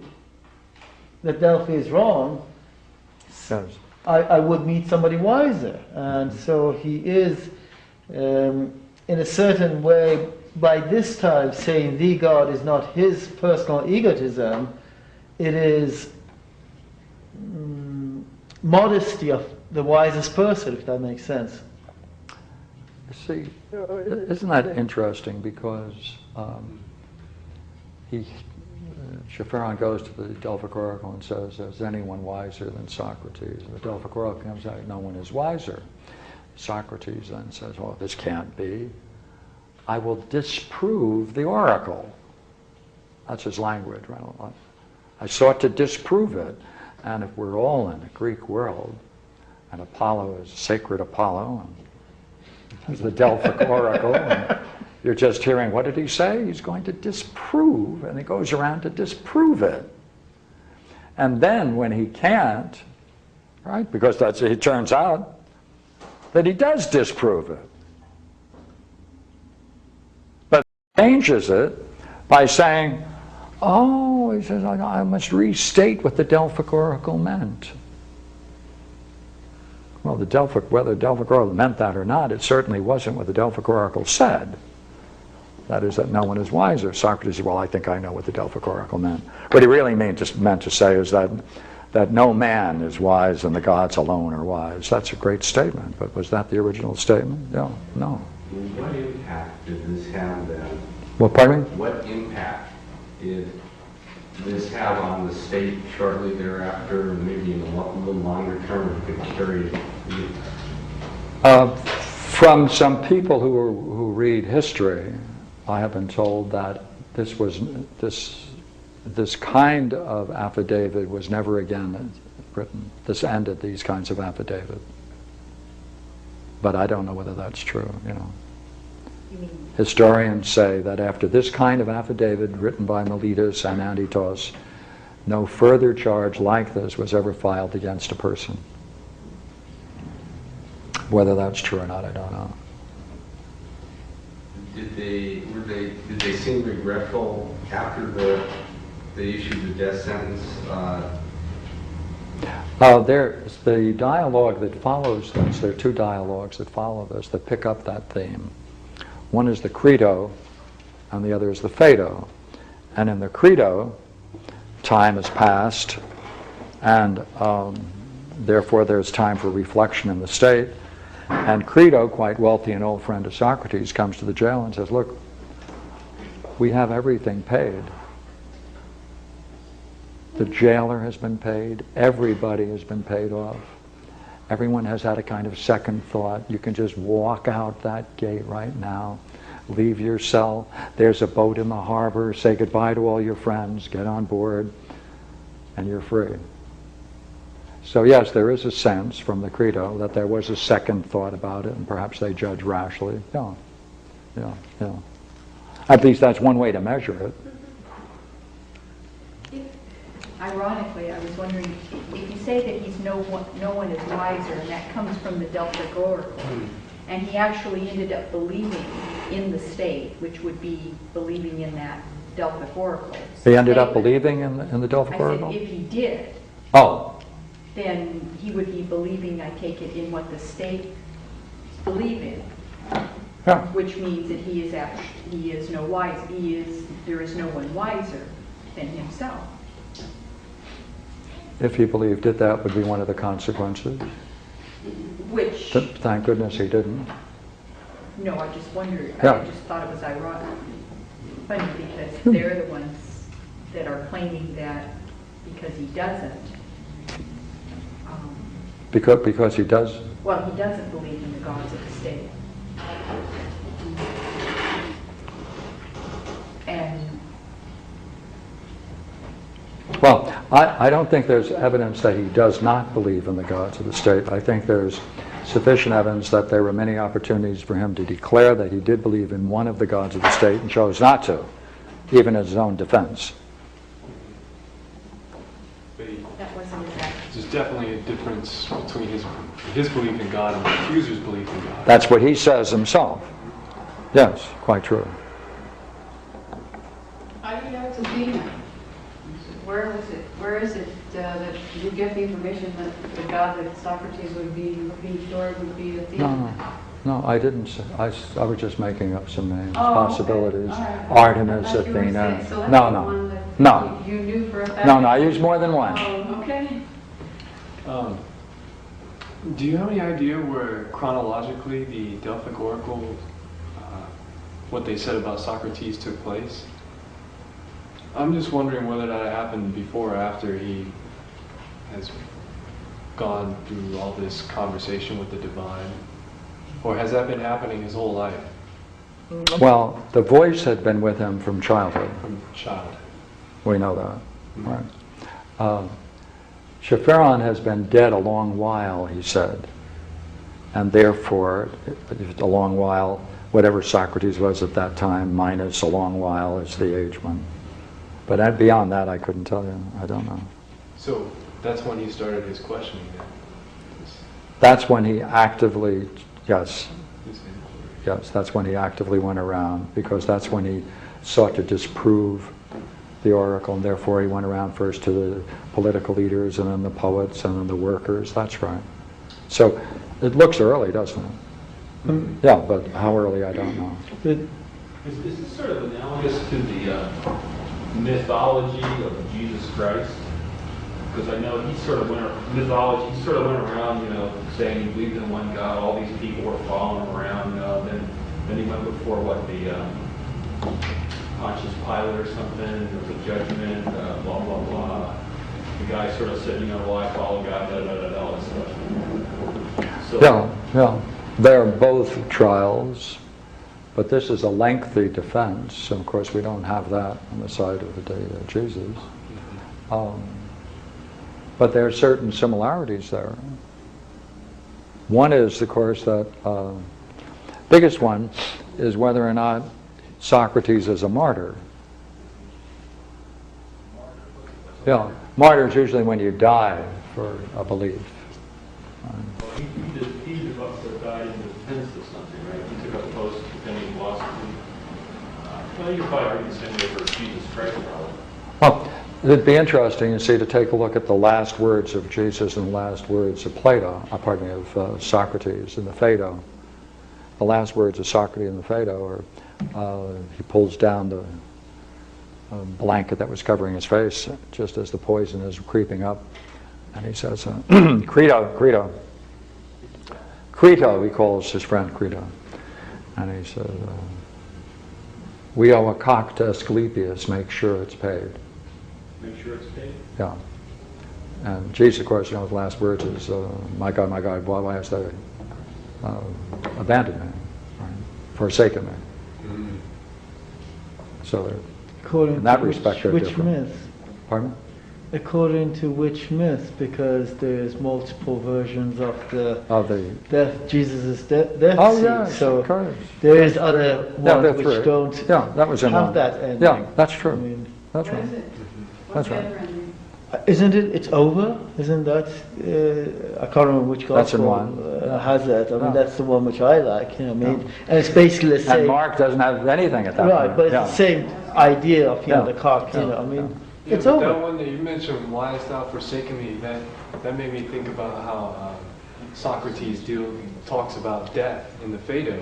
that Delphi is wrong. Yes. I would meet somebody wiser. And so he is, in a certain way, by this time saying the God is not his personal egotism, it is modesty of the wisest person, if that makes sense. See, isn't that interesting? Because Shaphiron goes to the Delphic Oracle and says, "Is anyone wiser than Socrates?" And the Delphic Oracle comes out, "No one is wiser." Socrates then says, "Well, this can't be. I will disprove the oracle." That's his language, right? I sought to disprove it. And if we're all in a Greek world, and Apollo is sacred Apollo, and there's the Delphic Oracle, and you're just hearing, what did he say? He's going to disprove, and he goes around to disprove it. And then when he can't, right, because it turns out that he does disprove it. But he changes it by saying, oh, he says, I must restate what the Delphic Oracle meant. Well, whether the Delphic Oracle meant that or not, it certainly wasn't what the Delphic Oracle said. That is, that no one is wiser. Socrates said, well, I think I know what the Delphic Oracle meant. What he really meant to say is that no man is wise and the gods alone are wise. That's a great statement, but was that the original statement? No. What impact did this have then? Well, pardon me? What impact did this have on the state shortly thereafter, maybe in a little longer term, if it carried? From some people who read history, I have been told that this kind of affidavit was never again written. This ended these kinds of affidavit. But I don't know whether that's true, You mean Historians say that after this kind of affidavit written by Miletus and Anytos, no further charge like this was ever filed against a person. Whether that's true or not, I don't know. Did they seem regretful after they issued the death sentence? There's the dialogue that follows this. There are two dialogues that follow this that pick up that theme. One is the Credo, and the other is the Phaedo. And in the Credo, time has passed, and therefore there's time for reflection in the state. And Credo, quite wealthy and old friend of Socrates, comes to the jail and says, look, we have everything paid. The jailer has been paid. Everybody has been paid off. Everyone has had a kind of second thought. You can just walk out that gate right now, leave your cell. There's a boat in the harbor. Say goodbye to all your friends. Get on board, and you're free. So yes, there is a sense from the Credo that there was a second thought about it, and perhaps they judge rashly. Yeah. At least that's one way to measure it. Ironically, I was wondering, if you say that he's no one is wiser, and that comes from the Delphic Oracle, and he actually ended up believing in the state, which would be believing in that Delphic Oracle. He ended up believing in the Delphic I Oracle? said if he did, Oh. then he would be believing, I take it, in what the state believe in. Yeah. Which means that there is no one wiser than himself. If he believed it, that would be one of the consequences. Which, Thank goodness he didn't. no, I just wondered, Yeah. I just thought it was ironic, funny, because they're the ones that are claiming that because he doesn't. Because he does. Well, he doesn't believe in the gods of the state. And Well, I don't think there's evidence that he does not believe in the gods of the state. I think there's sufficient evidence that there were many opportunities for him to declare that he did believe in one of the gods of the state and chose not to, even in his own defense. faith. That wasn't exact. There's definitely a difference between his belief in God and the accuser's belief in God. That's what he says himself. Yes, quite true. How do you know it's a demon? Where is it that you get the information that the God that Socrates would be looking toward would be a demon? No, I didn't say. I was just making up some names, Oh, okay. possibilities. All right. Artemis, I thought you were Athena. saying- so that's No, the one that no, You knew for a fact? no. I used more than one. Oh, okay. Do you have any idea where chronologically the Delphic Oracle, what they said about Socrates took place? I'm just wondering whether that happened before or after he has gone through all this conversation with the divine, or has that been happening his whole life Well, the voice had been with him from childhood. from child? We know that, right? Shepheron has been dead a long while, he said, and therefore, a long while, whatever Socrates was at that time, minus a long while is the age one. But beyond that, I couldn't tell you. I don't know. So that's when he started his questioning then. That's when he actively, yes, His inquiry. yes, that's when he actively went around, because that's when he sought to disprove the oracle, and therefore he went around first to the political leaders, and then the poets, and then the workers. That's right. So it looks early, doesn't it? Yeah, but how early, I don't know. But Is this sort of analogous to the mythology of Jesus Christ? Because I know he sort of went around, saying he believed in one God. All these people were following him around. Then he went before Pontius Pilate or something. There was a judgment. Blah blah blah. The guy sort of said, well, I follow God. Da da da da. All that stuff. So, Yeah. They're both trials, but this is a lengthy defense, and of course we don't have that on the side of the day of Jesus. But there are certain similarities there. One is, of course, that biggest one is whether or not Socrates is a martyr. Yeah, martyr is usually when you die for a belief. he died in defense of something, right? He took up post defending philosophy. Well, you could probably argue the same way for Jesus Christ, probably. Well, it'd be interesting, you see, to take a look at the last words of Jesus and the last words of Plato, of Socrates in the Phaedo. The last words of Socrates in the Phaedo are, he pulls down the blanket that was covering his face just as the poison is creeping up, and he says, Crito, he calls his friend Crito, and he says, we owe a cock to Asclepius, make sure it's paid. Make sure it's paid. Yeah. And Jesus, of course, the last words is, my God, why hast thou abandoned me, right? Forsaken me. Mm-hmm. So they're, according in that to respect, they're which different. myth? Pardon? According to which myth? Because there's multiple versions of the Of the, death, Jesus' death oh scene. yes, So of course. there is other Yeah, ones that's which right. don't Yeah, that was in have one. that ending. Yeah, that's true. I mean, That's What right. is it? That's What's the right. other ending? isn't it? It's over. Isn't that? I can't remember which gospel That's in one. Yeah. has that. I mean, Yeah. that's the one which I like. I mean, and it's basically the And same. Mark doesn't have anything at that Right, point. but it's Yeah. the same idea of Yeah. the cock. Yeah. I mean, Yeah, it's but over. that one that you mentioned, why hast thou forsaken me, that made me think about how Socrates talks about death in the Phaedo,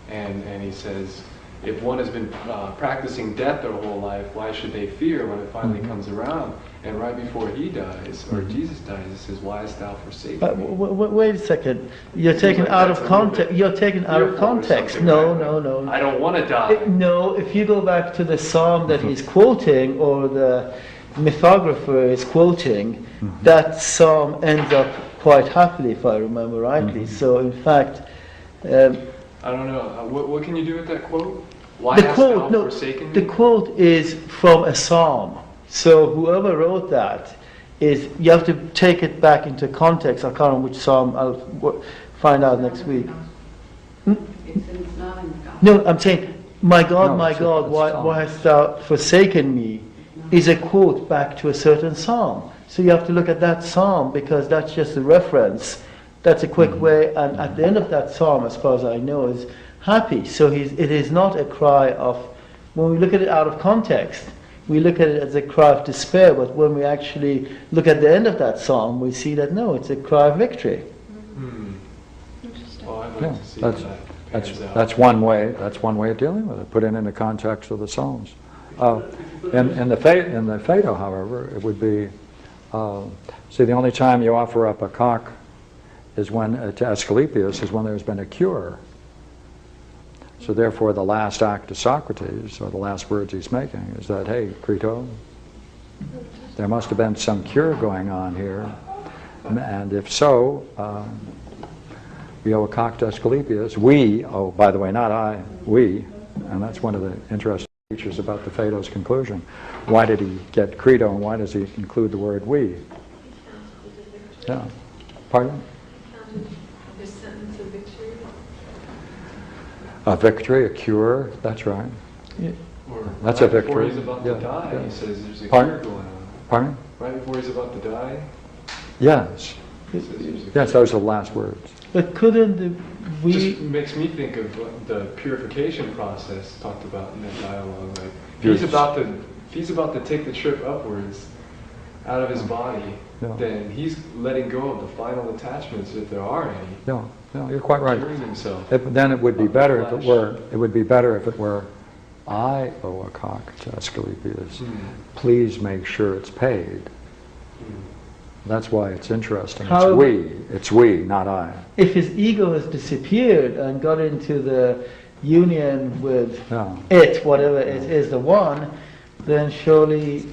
and he says, if one has been practicing death their whole life, why should they fear when it finally Mm-hmm. comes around? And right before he dies, or Jesus dies, he says, why hast thou forsaken But me? wait a second. You're taking like out that's of a little context. bit You're taking out of fearful or context. something, No, right? no, no. I don't want to die. No, if you go back to the psalm that he's quoting, or the mythographer is quoting, that psalm ends up quite happily, if I remember rightly. So, in fact, I don't know. What can you do with that quote? Why the hast quote, thou no, forsaken the me? quote is from a psalm. So, whoever wrote that is, you have to take it back into context. I can't remember which psalm. I'll find out next week. It's not in the gospel. No, I'm saying, my God, No, my it's God, why Psalms. hast thou forsaken me, is a quote back to a certain psalm. So you have to look at that psalm because that's just a reference. That's a quick way, and at the end of that psalm, as far as I know, is happy. So it is not a cry of, when we look at it out of context, we look at it as a cry of despair, but when we actually look at the end of that psalm, we see that no, it's a cry of victory. Well, I'd like Yeah, to see how that pans out. that's one way. That's one way of dealing with it. Put it in the context of the Psalms. In the Phaedo, however, it would be. See, the only time you offer up a cock is when to Asclepius is when there's been a cure. So therefore, the last act of Socrates, or the last words he's making, is that, hey, Crito, there must have been some cure going on here, and if so, we owe a cock to Asclepius. We, oh, by the way, not I, we, and that's one of the interesting features about the Phaedo's conclusion. Why did he get Crito, and why does he include the word we? Yeah. Pardon? This sentence of victory. A victory, a cure, that's right. Or That's right a victory. Before he's about to Yeah, die, yeah. he says there's a Pardon? cure going on. Pardon? Right before he's about to die, Yes. he says there's a Yes, those are the last words. But couldn't Just makes me think of what the purification process talked about in that dialogue. Like, if Yes. he's about to take the trip upwards out of his body, Yeah. then he's letting go of the final attachments, if there are any, Yeah, yeah, you're quite right. curing himself. Then it would be Not the better if it flesh. were. It would be better if it were. I owe a cock to Asclepius. Please make sure it's paid. That's why it's interesting. It's However- we. It's we, not I. if his ego has disappeared and got into the union with Yeah. it, whatever it is, the one, then surely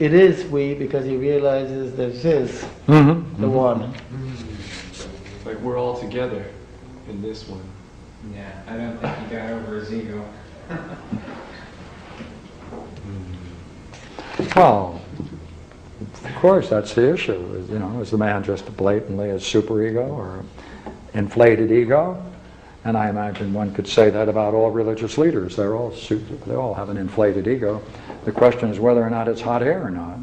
it is we because he realizes there's his, Mm-hmm. the one. Like we're all together in this one. Yeah, I don't think he got over his ego. Well, of course, that's the issue. You know, is the man just blatantly a superego or inflated ego? And I imagine one could say that about all religious leaders. They all have an inflated ego. The question is whether or not it's hot air or not.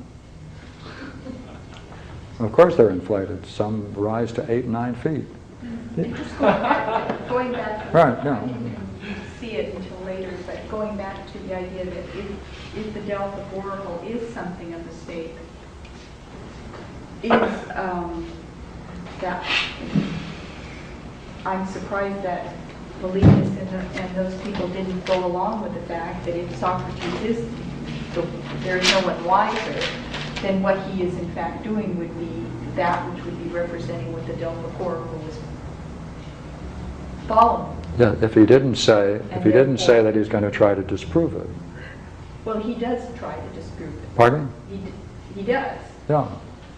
Of course they're inflated. Some rise to 8 and 9 feet. Going back, Right, yeah. I didn't see it until later, but going back to the idea that if the Delphic Oracle is something of the state, is that I'm surprised that Meletus and those people didn't go along with the fact that if Socrates is, there's no one wiser, then what he is in fact doing would be that which would be representing what the Delphic Oracle was following. Yeah, if he didn't say that he's going to try to disprove it. Well, he does try to disprove it. Pardon? He does. Yeah.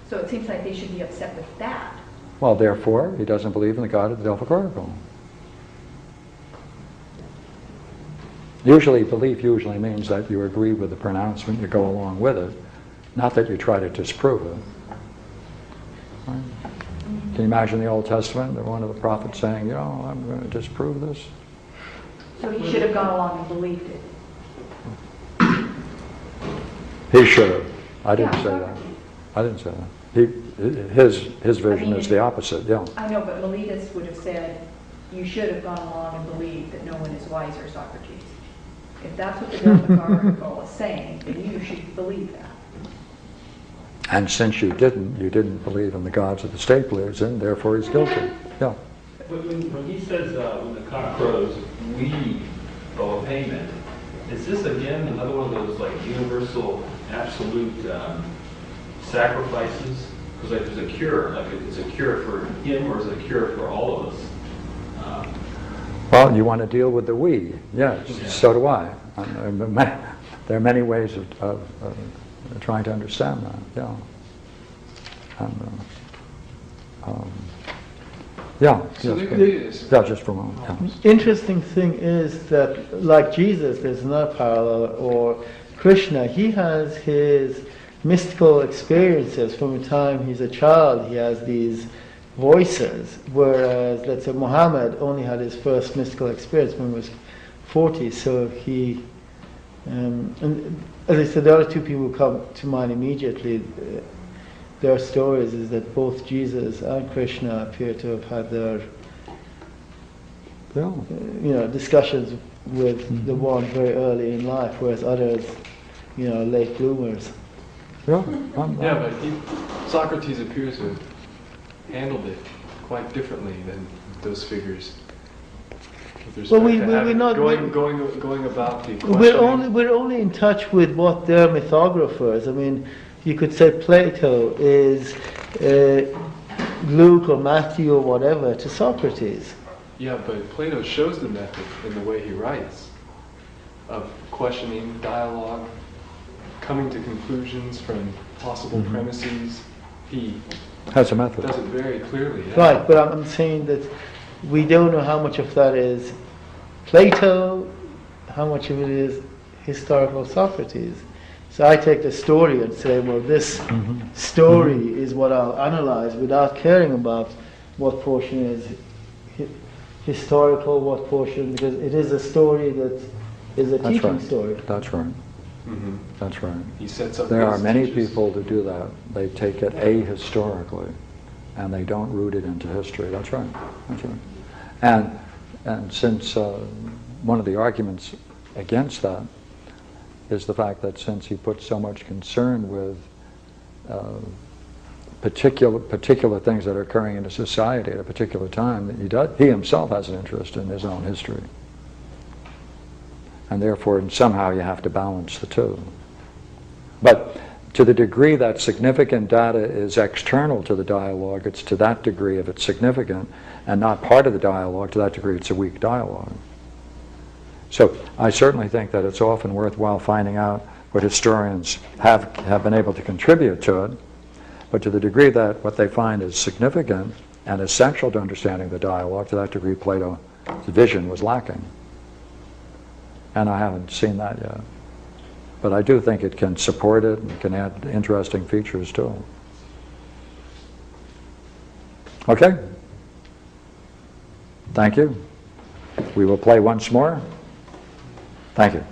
So it seems like they should be upset with that. Well, therefore, he doesn't believe in the God of the Delphic Oracle. Usually, belief usually means that you agree with the pronouncement, you go along with it, not that you try to disprove it. Right? Can you imagine the Old Testament, one of the prophets saying, you know, I'm going to disprove this? So he should have gone along and believed it. He should have. I didn't Yeah, say sure. that. I didn't say that. His vision is the opposite, yeah. I know, but Meletus would have said, you should have gone along and believed that no one is wiser, Socrates. If that's what the Delphic Oracle is saying, then you should believe that. And since you didn't believe in the gods that the state believes in, therefore he's guilty. Yeah. But when he says, when the cock crows, we owe a payment, is this again another one of those like universal, absolute sacrifices? Because like there's a cure, like is it a cure for him or is it a cure for all of us? Well, you want to deal with the we. Yes, Yeah. so do I. There are many ways of trying to understand that, yeah. And, yeah, So yes, there go- could be this. yeah, just for a moment. Yeah. Interesting thing is that, like Jesus, there's another parallel, or Krishna, he has his mystical experiences from the time he's a child. He has these voices, whereas, let's say, Muhammad only had his first mystical experience when he was 40. So he, and as I said, the other two people who come to mind immediately, their stories is that both Jesus and Krishna appear to have had their Yeah. discussions with the one very early in life, whereas others, late bloomers. Yeah. Yeah, but Socrates appears to have handled it quite differently than those figures. With Well, respect to we're having- not- going about the questioning. We're only in touch with what their mythographers. I mean, you could say Plato is Luke or Matthew or whatever to Socrates. Yeah, but Plato shows the method in the way he writes of questioning, dialogue, coming to conclusions from possible premises. He Has a method. does it very clearly. Yeah. Right, but I'm saying that we don't know how much of that is Plato, how much of it is historical Socrates. So I take the story and say, well, this story is what I'll analyze without caring about what portion is historical, what portion, because it is a story that is a That's teaching right. story. That's right. Mhm. That's right. He sets up. There are his many teachers. people that do that. They take it ahistorically, and they don't root it into history. That's right. That's right. And since one of the arguments against that is the fact that since he puts so much concern with particular things that are occurring in a society at a particular time, that he himself has an interest in his own history. And therefore, somehow you have to balance the two. But to the degree that significant data is external to the dialogue, it's to that degree if it's significant, and not part of the dialogue, to that degree it's a weak dialogue. So I certainly think that it's often worthwhile finding out what historians have been able to contribute to it, but to the degree that what they find is significant and essential to understanding the dialogue, to that degree Plato's vision was lacking. And I haven't seen that yet. But I do think it can support it and can add interesting features to it. Okay? Thank you. We will play once more. Thank you.